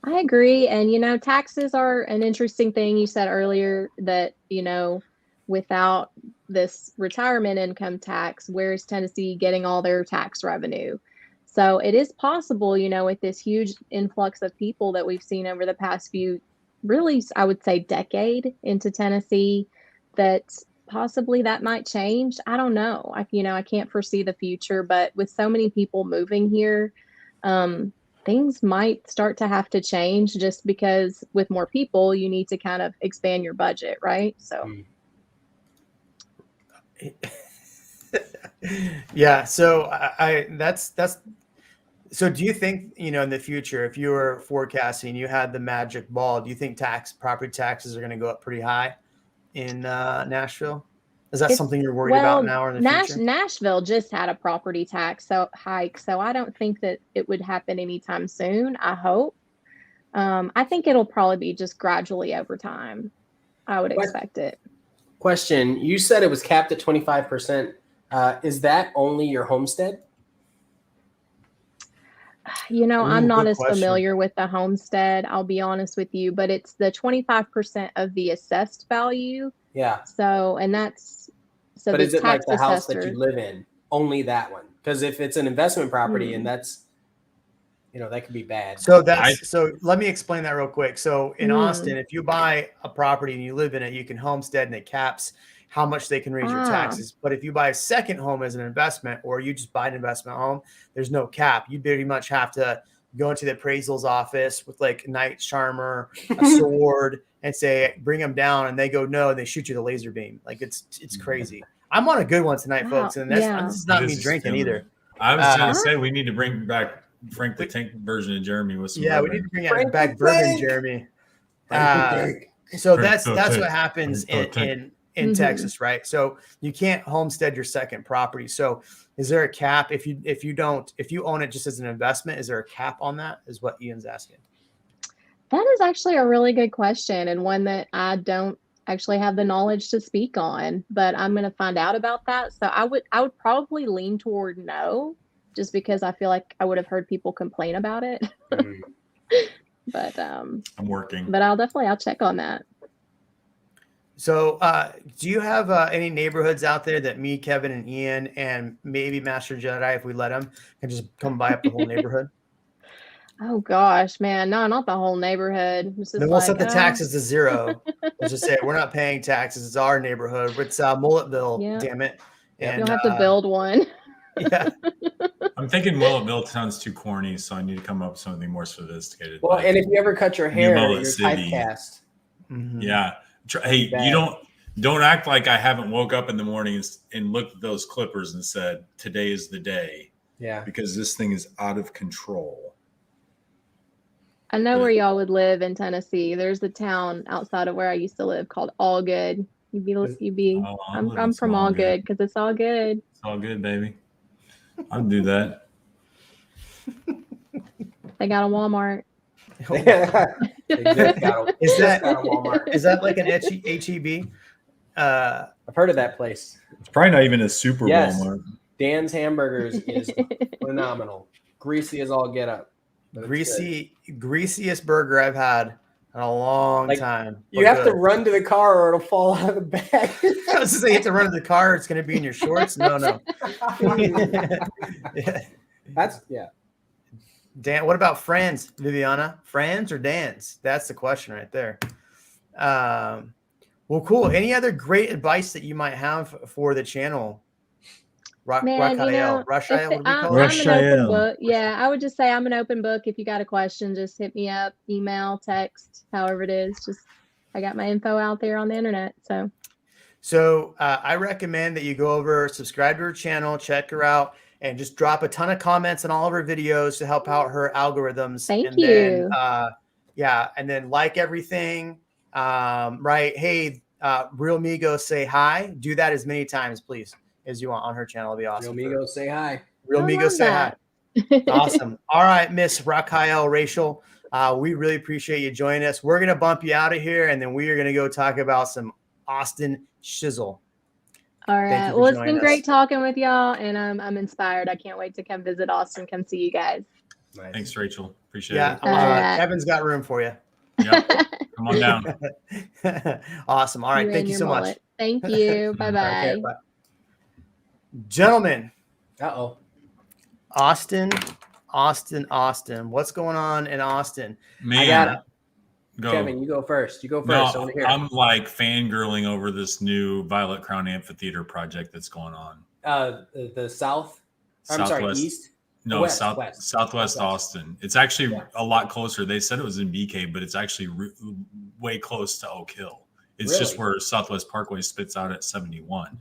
I agree. And, you know, taxes are an interesting thing. You said earlier that, you know, without this retirement income tax, where's Tennessee getting all their tax revenue? So it is possible, you know, with this huge influx of people that we've seen over the past few, really, I would say decade into Tennessee, that possibly that might change. I don't know. I can't foresee the future, but with so many people moving here, things might start to have to change just because with more people, you need to kind of expand your budget, right? So. Yeah. So so do you think, you know, in the future, if you were forecasting, you had the magic ball, do you think property taxes are going to go up pretty high in Nashville? Is that something you're worried about now or in the future? Nashville just had a property tax hike, so I don't think that it would happen anytime soon. I hope. I think it'll probably be just gradually over time. I would expect it. Question: you said it was capped at 25%. Is that only your homestead? You know, I'm not as familiar with the homestead, I'll be honest with you, but it's the 25% of the assessed value. Yeah. So, but is it like the house that you live in? Only that one? Because if it's an investment property and that's, you know, that could be bad. So so let me explain that real quick. So in Austin, if you buy a property and you live in it, you can homestead and it caps how much they can raise your taxes. But if you buy a second home as an investment, or you just buy an investment home, there's no cap. You pretty much have to go into the appraisal's office with like a night charmer, a sword, and say, bring them down. And they go, no, and they shoot you the laser beam. Like it's crazy. I'm on a good one tonight, folks. And this is not me drinking either. I was going to say, we need to bring back Frank the Tank version of Jeremy with some we need to bring back bourbon Jeremy. So that's what happens in Texas, right? So you can't homestead your second property. So is there a cap if you own it just as an investment? Is there a cap on that? Is what Ian's asking. That is actually a really good question, and one that I don't actually have the knowledge to speak on, but I'm going to find out about that. So I would probably lean toward no, just because I feel like I would have heard people complain about it. But I'm working. But I'll check on that. So do you have any neighborhoods out there that me, Kevin, and Ian, and maybe Master Jedi, if we let him, can just come buy up the whole neighborhood? Oh gosh, man, no, not the whole neighborhood. Then we'll set the taxes to zero. Let's just say we're not paying taxes. It's our neighborhood. It's Mulletville, damn it. And you'll have to build one. Yeah. I'm thinking Mulletville sounds too corny, so I need to come up with something more sophisticated. Well, and if you ever cut your hair, you're typecast. Yeah. Hey, you don't act like I haven't woke up in the morning and looked at those clippers and said, today is the day. Yeah. Because this thing is out of control. I know where y'all would live in Tennessee. There's a town outside of where I used to live called Allgood. I'm from Allgood because it's all good. It's all good, baby. I'll do that. They got a Walmart. Is that like an HEB? I've heard of that place. It's probably not even a super Walmart. Dan's Hamburgers is phenomenal. Greasy as all get up. Greasiest burger I've had in a long time. You have to run to the car or it'll fall out of the bag. I was just saying, you have to run to the car. It's going to be in your shorts. No. Dan, what about Franz, Viviana? Franz or Dan's? That's the question right there. Well, cool. Any other great advice that you might have for the channel? Raphael. Yeah, I would just say I'm an open book. If you got a question, just hit me up, email, text, however it is. Just I got my info out there on the internet. So I recommend that you go over, subscribe to her channel, check her out, and just drop a ton of comments on all of her videos to help out her algorithms. Thank you. Then, and then like everything. Right. Hey, REALMigos say hi. Do that as many times, please, as you want on her channel. It'll be awesome. REALMigos say hi. REALMigos say hi. Awesome. All right, Miss Raquel Rachel. We really appreciate you joining us. We're going to bump you out of here, and then we are going to go talk about some Austin shizzle. All right. Well, it's been great talking with y'all, and I'm inspired. I can't wait to come visit Austin, come see you guys. Nice. Thanks, Rachel. Appreciate it. Kevin's got room for you. Yeah. Come on down. Awesome. All right. Thank you so much. Thank you. Bye-bye. Okay, bye. Gentlemen. Uh-oh. Austin. What's going on in Austin? Man, I got it. Go. Kevin, you go first. You go first. No, I'm like fangirling over this new Violet Crown Amphitheater project that's going on. The south. I'm sorry, east. No, west, Southwest Austin. It's actually a lot closer. They said it was in BK, but it's actually way close to Oak Hill. It's just where Southwest Parkway spits out at 71.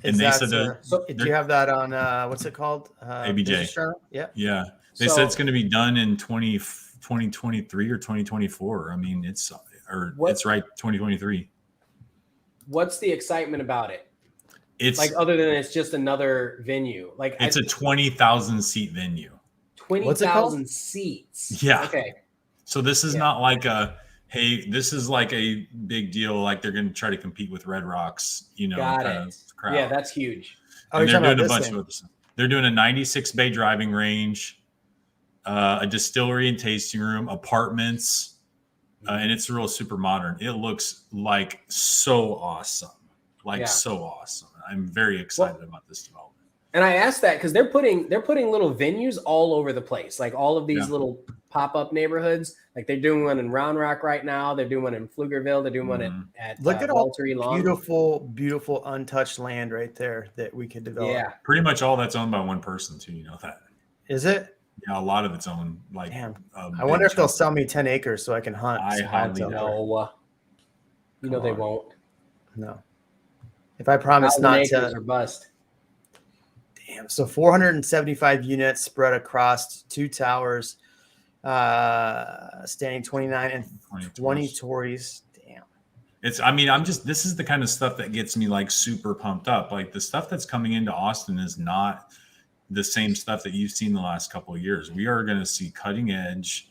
And they said do you have that on what's it called? ABJ. Yeah. Yeah. They said it's going to be done in 2023 or 2024. I mean, it's right 2023. What's the excitement about it? It's like, other than it's just another venue. Like, it's a 20,000 seat venue. 20,000 seats. Yeah. Okay. So this is not like this is like a big deal. Like they're going to try to compete with Red Rocks, Got it. Crowd. Yeah, that's huge. And they're doing a bunch of other stuff. They're doing a 96 bay driving range, a distillery and tasting room, apartments, and it's real super modern. It looks like so awesome. So awesome. I'm very excited about this development. And I asked that because they're putting little venues all over the place, like all of these little pop-up neighborhoods. Like they're doing one in Round Rock right now. They're doing one in Pflugerville. They're doing one at look at all beautiful untouched land right there that we could develop. Yeah, pretty much all that's owned by one person too. You know that? Is it? Yeah, a lot of it's owned. Like, I wonder if they'll sell me 10 acres so I can hunt. I highly doubt. You know they won't. No. If I promise not to. Or bust. Damn. So 475 units spread across 2 towers, standing 29 and 20 stories. Damn. This is the kind of stuff that gets me like super pumped up. Like the stuff that's coming into Austin is not the same stuff that you've seen the last couple of years. We are going to see cutting edge,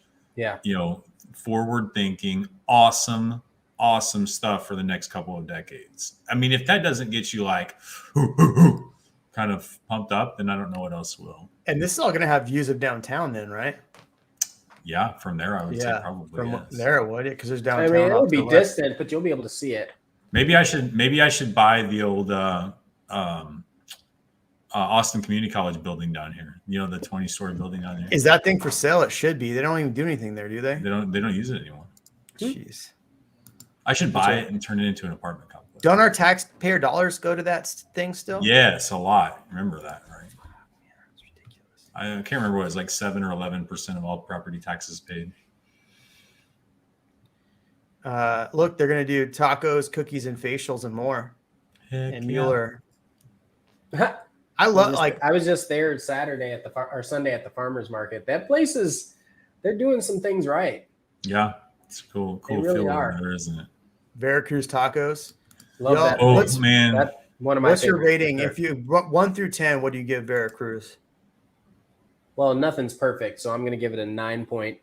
forward thinking, awesome stuff for the next couple of decades. I mean, if that doesn't get you like kind of pumped up, then I don't know what else will. And this is all going to have views of downtown then, right? Yeah, from there I would say probably. From there it would, because there's downtown. I mean, it would be distant, but you'll be able to see it. Maybe I should buy the old Austin Community College building down here. You know, the 20-story building down there. Is that thing for sale? It should be. They don't even do anything there, do they? They don't use it anymore. Jeez. I should buy it and turn it into an apartment complex. Don't our taxpayer dollars go to that thing still? Yes, a lot. Remember that, right? It's ridiculous. I can't remember what it was, like 7 or 11% of all property taxes paid. Look, they're going to do tacos, cookies, and facials and more. Heck Mueller. I love I was just there Saturday at Sunday at the farmers market. That place they're doing some things right. Yeah, it's cool really feel are. there, isn't it? Veracruz tacos. Love that. Oh man, that's one of my. What's your rating? If you 1 through 10, what do you give Veracruz? Well, nothing's perfect, so I'm going to give it a 9.5.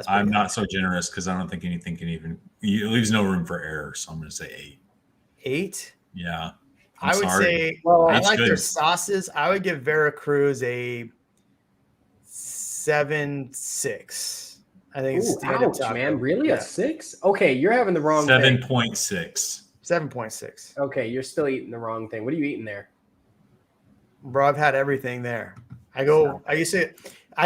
I'm not so generous because I don't think anything can even. It leaves no room for error, so I'm going to say 8. 8? Yeah. I would say. Well, I like their sauces. I would give Veracruz a 7.6. I think it's ouch, man. Really? A 6? Okay, you're having the wrong 7.6. 7.6. Okay, you're still eating the wrong thing. What are you eating there? Bro, I've had everything there. I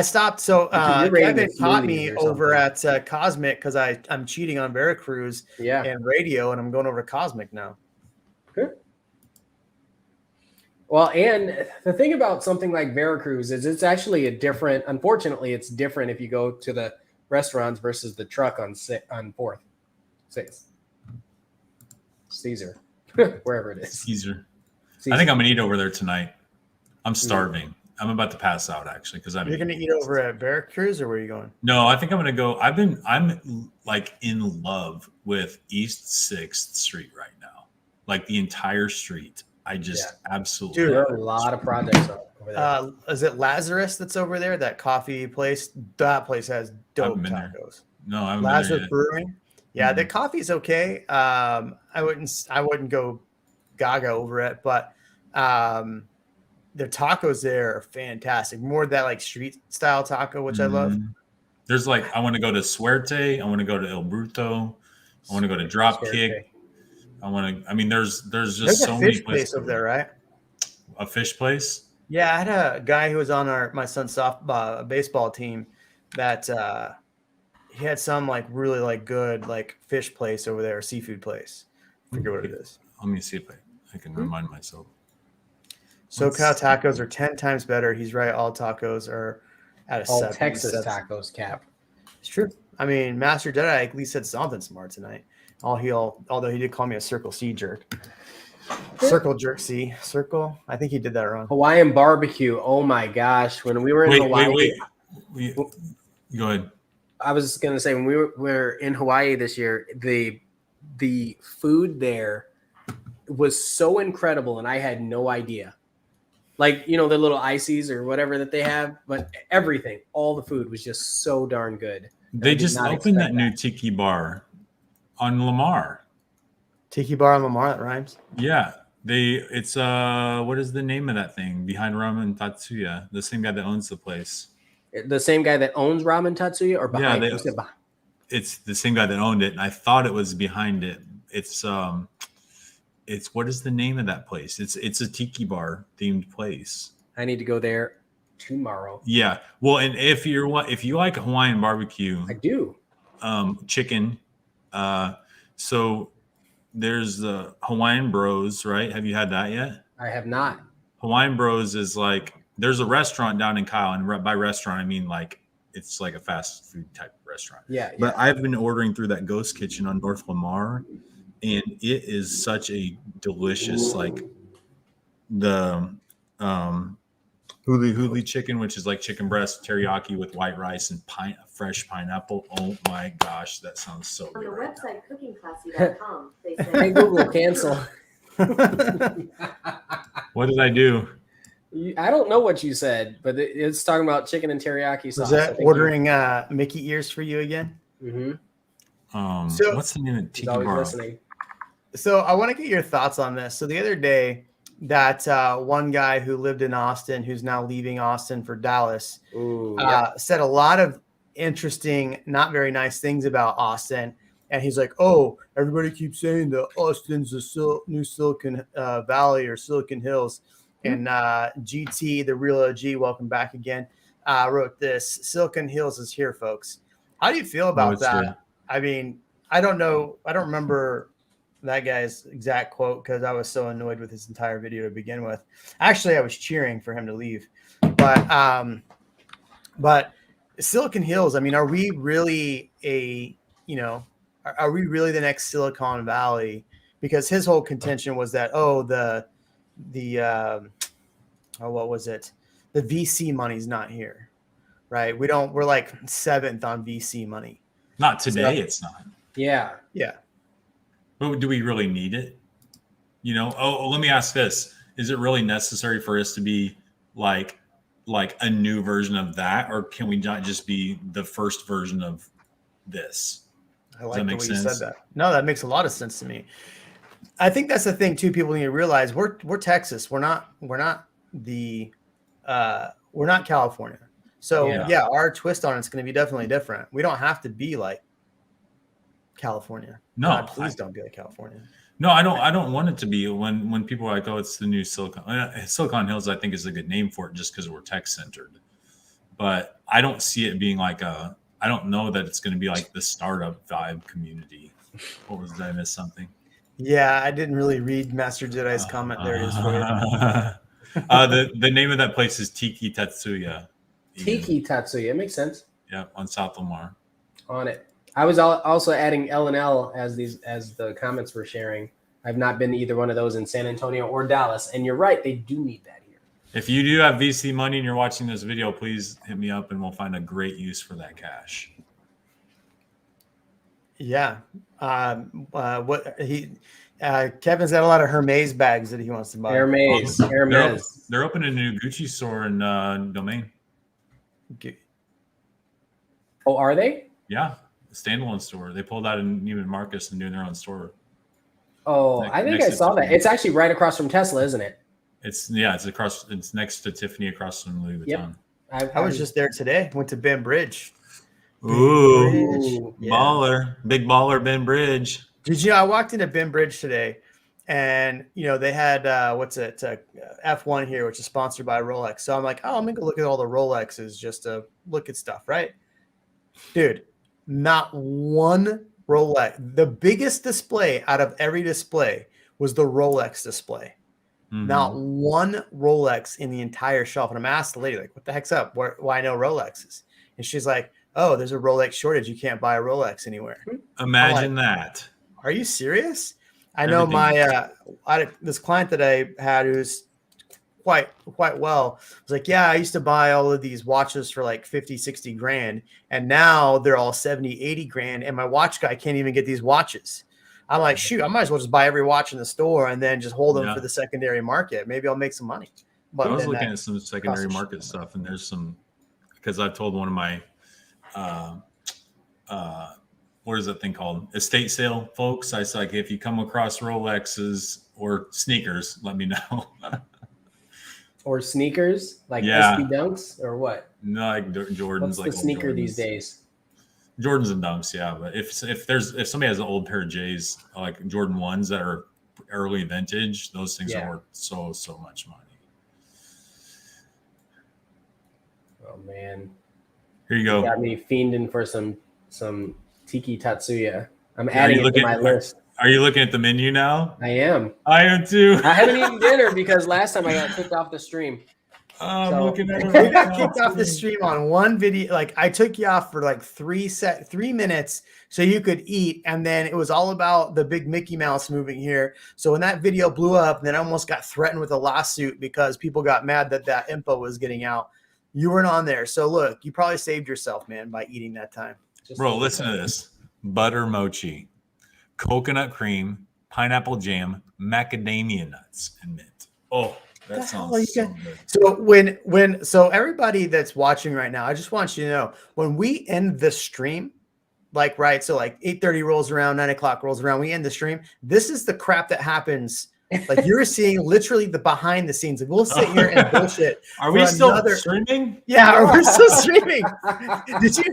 stopped. So Kevin caught me over at Cosmic because I'm cheating on Veracruz and radio, and I'm going over to Cosmic now. Good. Well, and the thing about something like Veracruz is it's actually unfortunately, it's different if you go to the restaurants versus the truck on 4th, 6th. Caesar, wherever it is. Caesar. I think I'm going to eat over there tonight. I'm starving. I'm about to pass out actually because You're gonna eat over at Veracruz, or where are you going? No, I think I'm gonna go. I'm like in love with East 6th Street right now, like the entire street. I just absolutely. Dude, There are a lot of projects over there. Is it Lazarus that's over there? That coffee place? That place has dope tacos. No, I haven't Lazarus been there yet. Brewing. Yeah, the coffee's okay. I wouldn't go gaga over it, but their tacos there are fantastic. More that like street style taco, which I love. There's like, I want to go to Suerte. I want to go to El Bruto. I want to go to Dropkick. I mean, there's just so many places place over there, right? A fish place. Yeah, I had a guy who was on my son's baseball team that he had some like really like good like fish place over there, seafood place. I forget what it is. Let me see if I can remind myself. SoCal tacos are 10 times better. He's right. All tacos are at a all 7. Texas tacos cap. It's true. I mean, Master Jedi at least said something smart tonight. Although he did call me a Circle C jerk. Circle jerk C. Circle. I think he did that wrong. Hawaiian barbecue. Oh my gosh. When we were in Hawaii. Wait. Go ahead. I was just gonna say when we were in Hawaii this year, the food there was so incredible, and I had no idea. Like, you know, the little ices or whatever that they have, but everything, all the food was just so darn good. They just opened that new tiki bar on Lamar. Tiki bar on Lamar, that rhymes. Yeah. It's what is the name of that thing behind Ramen Tatsuya? The same guy that owns the place. The same guy that owns Ramen Tatsuya or behind it? It's the same guy that owned it, and I thought it was behind it. It's what is the name of that place? It's a tiki bar themed place. I need to go there tomorrow. Yeah. Well, and if you like Hawaiian barbecue, I do. Chicken. So there's the Hawaiian Bros, right? Have you had that yet? I have not. Hawaiian Bros is like, there's a restaurant down in Kyle, and by restaurant I mean like it's like a fast food type restaurant. Yeah. But I've been ordering through that Ghost Kitchen on North Lamar. And it is such a delicious, like the huli chicken, which is like chicken breast teriyaki with white rice and fresh pineapple. Oh my gosh, that sounds so good. On the website cookingclassy.com, they say, Hey Google, cancel. What did I do? I don't know what you said, but it's talking about chicken and teriyaki sauce. Was that ordering Mickey ears for you again? Mm-hmm. So, what's the name of Tiki Bar? Listening. So I want to get your thoughts on this. So the other day, that one guy who lived in Austin, who's now leaving Austin for Dallas, said a lot of interesting, not very nice things about Austin. And he's like, oh, everybody keeps saying that Austin's the new Silicon Valley or Silicon Hills. And GT, the real OG, welcome back again, wrote this. Silicon Hills is here, folks. How do you feel about that? Here. I mean, I don't know. I don't remember that guy's exact quote because I was so annoyed with his entire video to begin with. Actually, I was cheering for him to leave. But Silicon Hills, I mean, are we really are we really the next Silicon Valley? Because his whole contention was that, what was it? The VC money's not here, right? We're like 7th on VC money. Not today, it's not. Yeah. Yeah. But do we really need it? You know, let me ask this. Is it really necessary for us to be like a new version of that? Or can we not just be the first version of this? I like the way you said that. No, that makes a lot of sense to me. I think that's the thing too. People need to realize we're Texas. We're not California. So yeah, our twist on it's going to be definitely different. We don't have to be like California. No, God, please don't be like California. No, I don't want it to be when people are like, oh, it's the new Silicon Hills. I think is a good name for it just because we're tech centered. But I don't see it being like I don't know that it's going to be like the startup vibe community. What was that? I missed something. Yeah, I didn't really read Master Jedi's comment. There it is for you. The name of that place is Tiki Tatsuya. Tiki Tatsuya. It makes sense. Yeah, on South Lamar. On it. I was also adding L&L as the comments were sharing. I've not been to either one of those in San Antonio or Dallas, and you're right, they do need that here. If you do have VC money and you're watching this video, please hit me up and we'll find a great use for that cash. Yeah. Kevin's got a lot of Hermes bags that he wants to buy. Hermes. They're opening a new Gucci store in Domain. Oh, are they? Yeah, a standalone store. They pulled out in Neiman Marcus and doing their own store. Oh, I think I saw that. It's actually right across from Tesla, isn't it? It's across. It's next to Tiffany, across from Louis Vuitton. Yep. I was just there today. Went to Ben Bridge. Ooh, baller, big baller, Ben Bridge. Did you know I walked into Ben Bridge today, and they had F1 here, which is sponsored by Rolex. So I'm like, oh, I'm gonna go look at all the Rolexes just to look at stuff, right? Dude, not one Rolex. The biggest display out of every display was the Rolex display. Mm-hmm. Not one Rolex in the entire shelf. And I'm asked the lady, like, what the heck's up? Why no Rolexes? And she's like, oh, there's a Rolex shortage. You can't buy a Rolex anywhere. Imagine that. Are you serious? I know this client that I had who's quite well was like, yeah, I used to buy all of these watches for like 50, 60 grand. And now they're all 70, 80 grand. And my watch guy can't even get these watches. I'm like, shoot, I might as well just buy every watch in the store and then just hold them for the secondary market. Maybe I'll make some money. But I was looking at some secondary market stuff, and there's some, because I've told one of my, what is that thing called? Estate sale folks. I said, like, if you come across Rolexes or sneakers, let me know. Or sneakers, like SB Dunks or what? No, like Jordans. What's like the sneaker Jordans these days? Jordans and Dunks, yeah. But if somebody has an old pair of J's, like Jordan 1s that are early vintage, those things are worth so much money. Oh man, here you go. You got me fiending for some Tiki Tatsuya. I'm adding it to my list. Are you looking at the menu now? I am. I am too. I haven't eaten dinner because last time I got kicked off the stream. I'm looking at it. We got kicked off the stream on one video. Like, I took you off for like 3 minutes so you could eat, and then it was all about the big Mickey Mouse moving here. So when that video blew up, then I almost got threatened with a lawsuit because people got mad that info was getting out. You weren't on there, so look, you probably saved yourself, man, by eating that time. Bro, listen to this: butter mochi, coconut cream, pineapple jam, macadamia nuts, and mint. Oh. That sounds so good. So everybody that's watching right now, I just want you to know, when we end the stream, like 8:30 rolls around, 9 o'clock rolls around, we end the stream. This is the crap that happens. Like, you're seeing literally the behind the scenes. Like, we'll sit here and bullshit. Are we still streaming? Yeah, we're still streaming. Did you?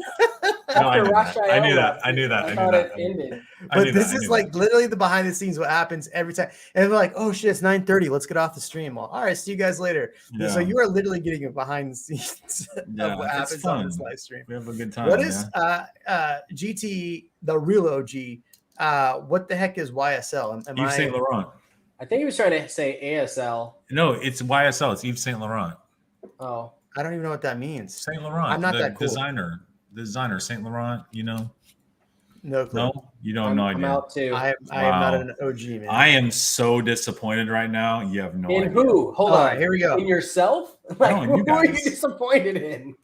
No, I knew that. I thought it ended. But this is like literally the behind the scenes, what happens every time. And they're like, oh shit, it's 9:30. Let's get off the stream. Well, all right, see you guys later. Yeah. So you are literally getting it behind the scenes of what happens on this live stream. We have a good time. What is GT, the real OG? What the heck is YSL? Yves Saint Laurent. I think he was trying to say ASL. No, it's YSL. It's Yves Saint Laurent. Oh, I don't even know what that means. Saint Laurent. I'm not that cool. Designer Saint Laurent. You know. No clue. No, you don't have no idea. I'm out too. I am not an OG, man. I am so disappointed right now. You have no idea. In who? Hold on. Here we go. In yourself? Like, who are you disappointed in?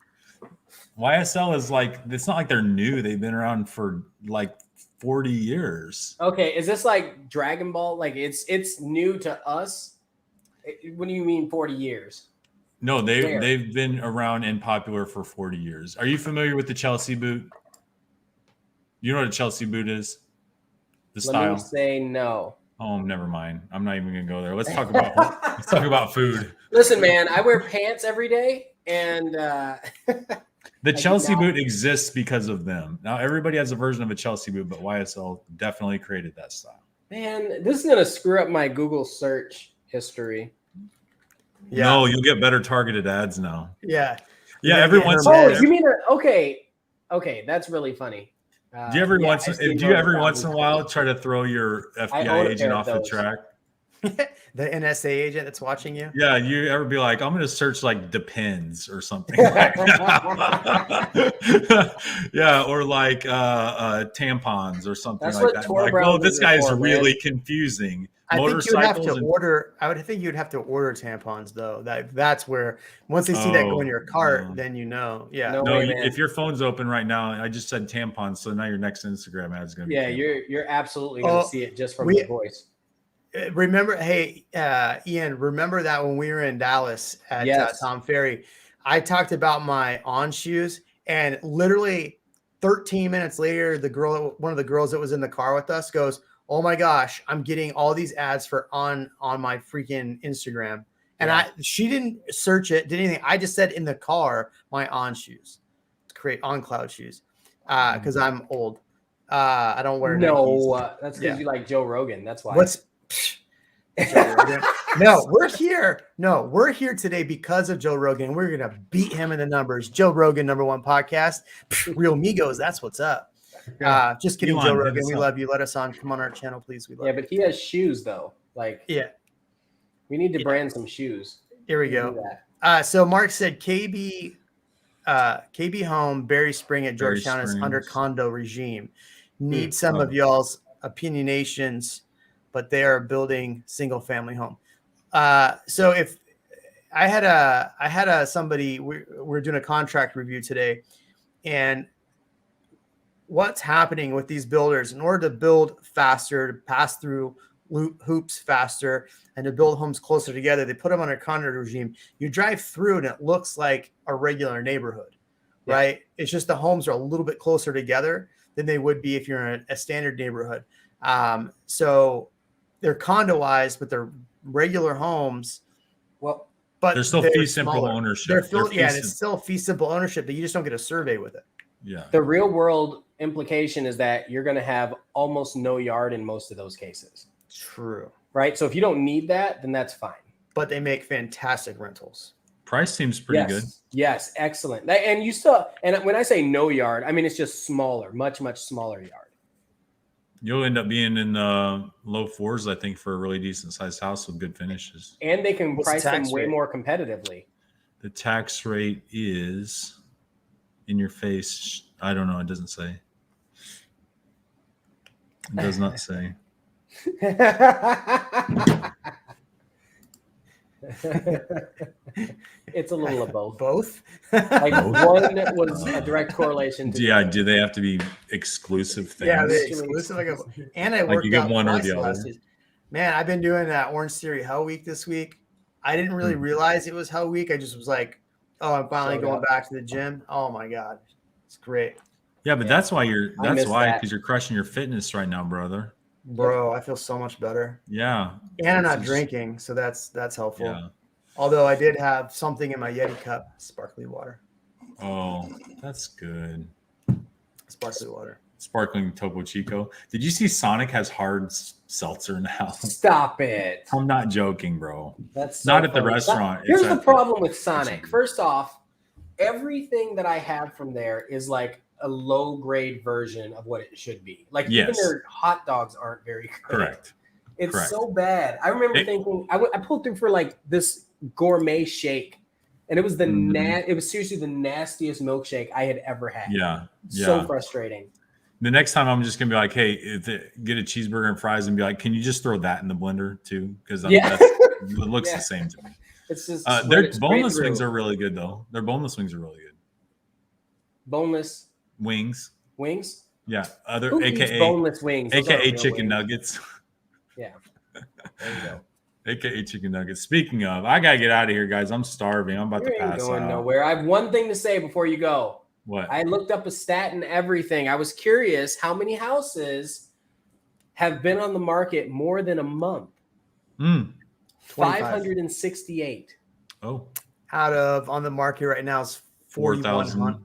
YSL is like, it's not like they're new. They've been around for like 40 years. Okay, is this like Dragon Ball? Like, it's new to us? What do you mean 40 years? No, they've been around and popular for 40 years. Are you familiar with the Chelsea boot? You know what a Chelsea boot is? The style. Let me say no. Oh, never mind. I'm not even gonna go there. Let's talk about food. Listen, man, I wear pants every day, and the Chelsea boot exists because of them. Now everybody has a version of a Chelsea boot, but YSL definitely created that style. Man, this is gonna screw up my Google search history. Yeah. No, you'll get better targeted ads now. Yeah. Yeah, every once in a while. You mean okay, that's really funny. Do you every once in a while try to throw your FBI agent off the track? The NSA agent that's watching you. Yeah, you ever be like, I'm going to search like depends or something like that. Yeah, or like tampons or something That's like what that. Tor Like, well, this browsers are guy's for, man. really confusing. I think you'd have to Motorcycles and order. I would think you'd have to order tampons though. That's where once they see that go in your cart, no. then you know. Yeah. No. no, way, man. if your phone's open right now, I just said tampons, so now your next Instagram ad is going to be Yeah, tampons. you're absolutely gonna Oh, see it just from your voice. Remember, hey, Ian, remember that when we were in Dallas at Yes. Tom Ferry, I talked about my on shoes, and literally 13 minutes later, one of the girls that was in the car with us goes, "Oh my gosh, I'm getting all these ads for on my freaking Instagram." And she didn't search it, did anything. I just said in the car, my on shoes, to create on cloud shoes, because I'm old. I don't wear Nikes. That's because you like Joe Rogan. That's why. No, we're here. No, we're here today because of Joe Rogan. We're gonna beat him in the numbers. Joe Rogan, #1 podcast. REALMigos, that's what's up. Just kidding, Elon, Joe hit Rogan. us We up. love you. Let us on. Come on our channel, please. We love you. but he has shoes though. Like, Yeah, we need to brand some shoes. here we Do go. that. So Mark said KB home, Berry Spring at Berry Georgetown is under Springs. condo regime. Need some of Oh. y'all's opinionations, but they are building single family home. So if I had somebody, we're doing a contract review today, and what's happening with these builders in order to build faster, to pass through hoops faster, and to build homes closer together, they put them on a condo regime. You drive through and it looks like a regular neighborhood, right? It's just the homes are a little bit closer together than they would be if you're in a standard neighborhood. So they're condoized, but they're regular homes. Well, But There's still fee simple smaller. ownership. They're still, They're and fee it's still fee simple ownership, but you just don't get a survey with it. Yeah. the real world implication is that you're going to have almost no yard in most of those cases, True. right? So if you don't need that, then that's fine. But they make fantastic rentals. Price seems pretty good. Yes, excellent. And you still, and when I say no yard, I mean it's just smaller, much smaller yard. You'll end up being in the low fours, I think, for a really decent sized house with good finishes. And they can What's the price them tax way rate? more competitively. The tax rate is in your face. I don't know. It doesn't say. It does not say. It's a little of both. Both? Like one was a direct correlation to Yeah. Do they have to be exclusive things? Yeah, they exclusive. And I Like worked you get out one or twice the the last other. days. Man, I've been doing that Orange Theory Hell Week this week. I didn't really realize it was Hell Week. I just was like, oh, I'm finally Showed going up. back to the gym. Oh my God. It's great. Yeah, but that's why I miss that. because you're crushing your fitness right now, brother. Bro, I feel so much better. Yeah. And I'm not It's just- drinking, so that's helpful. Yeah. Although I did have something in my Yeti cup, sparkly water. Oh, that's good. Sparkly water. Sparkling Topo Chico. Did you see Sonic has hard seltzer now? Stop it. I'm not joking, bro. That's Not at the funny. restaurant. Here's It's the at- problem with Sonic. First off, everything that I have from there is like a low grade version of what it should be. Like even Yes. their hot dogs aren't very good. Correct. It's Correct. so bad. I remember thinking I pulled through for like this gourmet shake, and it was it was seriously the nastiest milkshake I had ever had. Yeah. So Yeah. frustrating. The next time I'm just gonna be like, hey, get a cheeseburger and fries and be like, can you just throw that in the blender too? Because it looks the same to me. It's just Their boneless wings are really good though. Their boneless wings are really good. boneless Wings. wings. Yeah. Who eats AKA boneless wings? Those aren't AKA real chicken wings. nuggets. Yeah. There you go. AKA chicken nuggets. Speaking of, I gotta get out of here, guys. I'm starving. I'm about You to ain't pass going out. nowhere. I have one thing to say before you go. What? I looked up a stat and everything. I was curious how many houses have been on the market more than a month. 25. 568. Oh, Out of on the market right now is 4,000.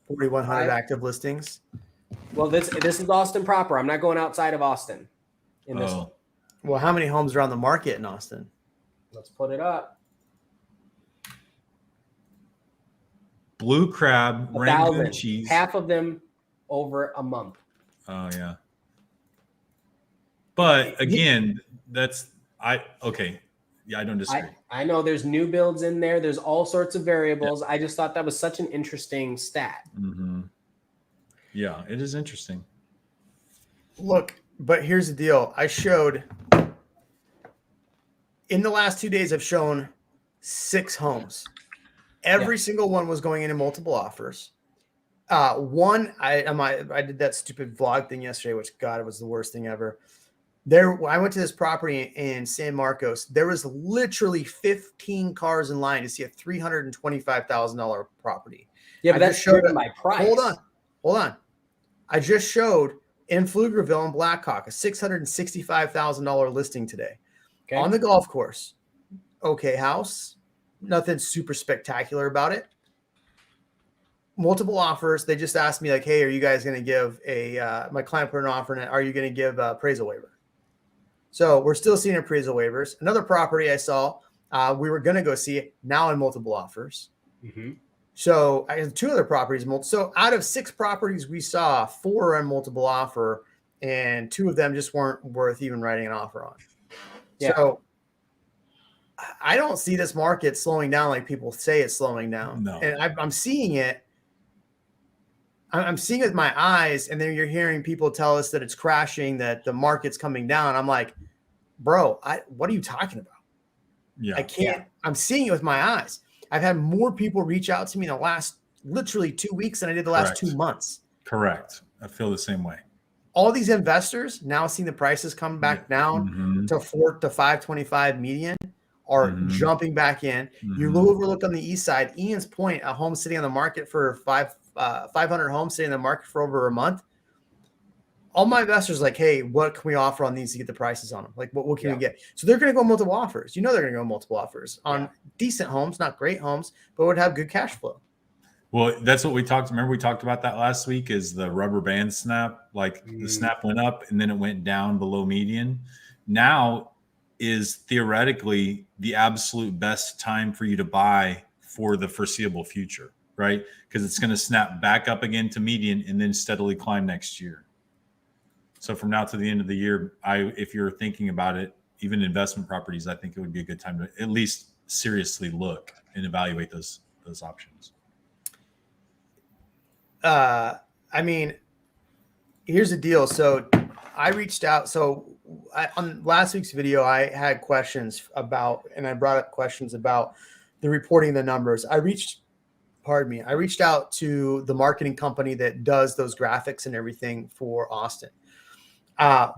4,100 active listings. Well, this is Austin proper. I'm not going outside of Austin in this one. Oh, Well, how many homes are on the market in Austin? Let's put it up. blue crab, Rangoon 1,000. cheese. Half of them over a month. Oh yeah. But again, that's Okay. Yeah, I don't disagree. I know there's new builds in there. There's all sorts of variables. I just thought that was such an interesting stat. Mm-hmm. Yeah, it is interesting. Look, but here's the deal. In the last 2 days, I've shown 6 homes. Every single one was going into multiple offers. One, I did that stupid vlog thing yesterday, which God, it was the worst thing ever. I went to this property in San Marcos. There was literally 15 cars in line to see a $325,000 property. Yeah, but that's driven by price. Hold on. I just showed in Pflugerville and Blackhawk a $665,000 listing today on the golf course. Okay, house, nothing super spectacular about it. Multiple offers. They just asked me like, "Hey, are you guys going to give my client put an offer in it? Are you going to give appraisal waiver?" So we're still seeing appraisal waivers. Another property I saw, we were going to go see it, now in multiple offers. Mm-hmm. So I have 2 other properties. So out of 6 properties we saw, 4 are in multiple offer, and 2 of them just weren't worth even writing an offer on. Yeah. So I don't see this market slowing down like people say it's slowing down. No. And I'm seeing it. I'm seeing it with my eyes, and then you're hearing people tell us that it's crashing, that the market's coming down. I'm like, bro, what are you talking about? Yeah. I can't. I'm seeing it with my eyes. I've had more people reach out to me in the last literally 2 weeks than I did the last 2 months. Correct. I feel the same way. All these investors now seeing the prices come back down to 4 to 525 median are jumping back in. You overlook on the east side, Ian's Point, a home sitting on the market for 500 homes sitting in the market for over a month. All my investors are like, hey, what can we offer on these to get the prices on them? Like, what can we get? So they're going to go multiple offers. They're going to go multiple offers on decent homes, not great homes, but would have good cash flow. Well, that's what we talked. Remember, we talked about that last week is the rubber band snap. Like the snap went up and then it went down below median. Now is theoretically the absolute best time for you to buy for the foreseeable future, right? Because it's going to snap back up again to median and then steadily climb next year. So from now to the end of the year, if you're thinking about it, even investment properties, I think it would be a good time to at least seriously look and evaluate those options. I mean, here's the deal. So I reached out. So on last week's video, I had questions about, and I brought up questions about the reporting the numbers. I reached out to the marketing company that does those graphics and everything for Austin.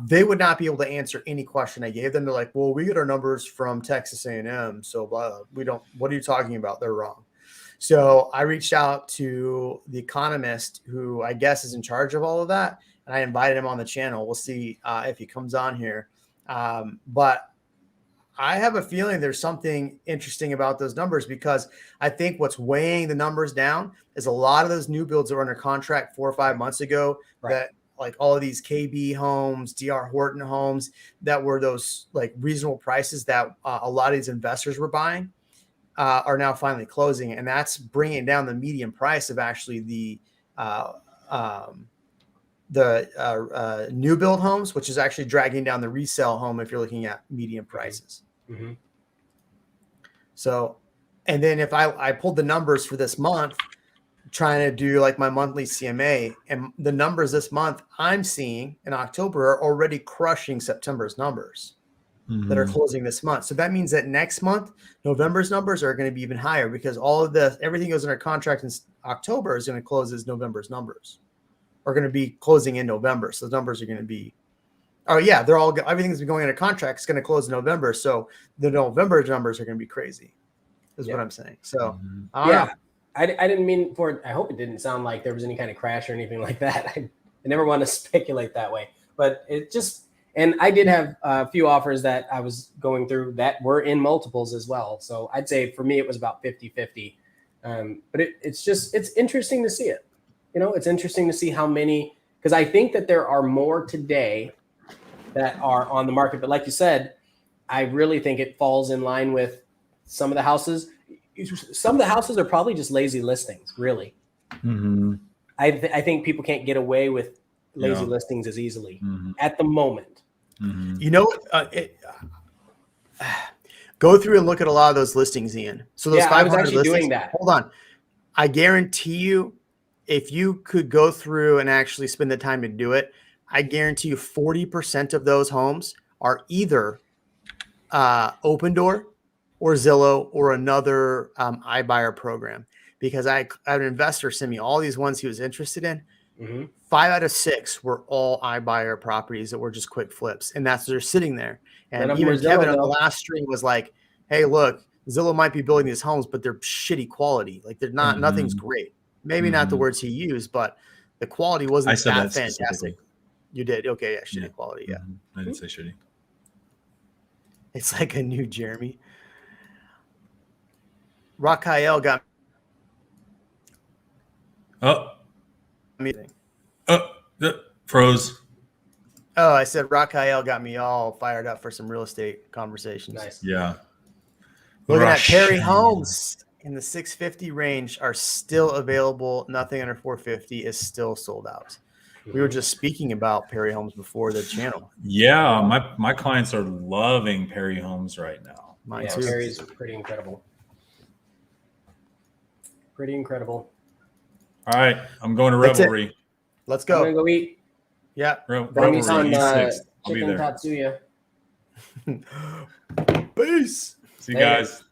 They would not be able to answer any question I gave them. They're like, well, we get our numbers from Texas A&M. So what are you talking about? They're wrong. So I reached out to the economist who I guess is in charge of all of that. And I invited him on the channel. We'll see if he comes on here. But I have a feeling there's something interesting about those numbers, because I think what's weighing the numbers down is a lot of those new builds that were under contract 4 or 5 months ago, that like all of these KB homes, DR Horton homes, that were those like reasonable prices that a lot of these investors were buying, are now finally closing. And that's bringing down the median price of actually the new build homes, which is actually dragging down the resale home if you're looking at median prices. Mm-hmm. So, and then if I pulled the numbers for this month, trying to do like my monthly CMA, and the numbers this month I'm seeing in October are already crushing September's numbers that are closing this month. So that means that next month, November's numbers are going to be even higher, because everything goes under contract in October is going to close as November's numbers are going to be closing in November. So the numbers are going to be, everything's been going under contract. It's going to close in November. So the November numbers are going to be crazy is what I'm saying. So I didn't mean for it. I hope it didn't sound like there was any kind of crash or anything like that. I never want to speculate that way, but it just, and I did have a few offers that I was going through that were in multiples as well. So I'd say for me, it was about 50-50. But it's interesting to see it. It's interesting to see how many, because I think that there are more today that are on the market. But like you said, I really think it falls in line with some of the houses. Some of the houses are probably just lazy listings, really. Mm-hmm. I think people can't get away with lazy listings as easily at the moment. Mm-hmm. Go through and look at a lot of those listings, Ian. So those Yeah, I was 500 actually listings, doing that. hold on. I guarantee you, if you could go through and actually spend the time to do it, I guarantee you 40% of those homes are either Open Door or Zillow or another iBuyer program. Because I had an investor send me all these ones he was interested in. Mm-hmm. 5 out of 6 were all iBuyer properties that were just quick flips. And that's they're sitting there. And even Kevin on the last stream was like, hey, look, Zillow might be building these homes, but they're shitty quality. Like they're not, nothing's great. Maybe not the words he used, but the quality wasn't that fantastic. You did? Okay, yeah, shitty quality, yeah. I didn't say shitty. It's like a new Jeremy. Rakael got me. Froze. Oh, I said Rakael got me all fired up for some real estate conversations. Nice. Yeah. Looking at Perry homes in the 650 range are still available. Nothing under 450 is still sold out. We were just speaking about Perry homes before the channel. Yeah, my clients are loving Perry homes right now. Mine too. Perry's pretty incredible. Pretty incredible. All right, I'm going to Revelry. Let's go. I'm gonna go eat. Yeah. Revelry on East 6. I'll be Chicken there. Tatsuya. Peace. See you guys.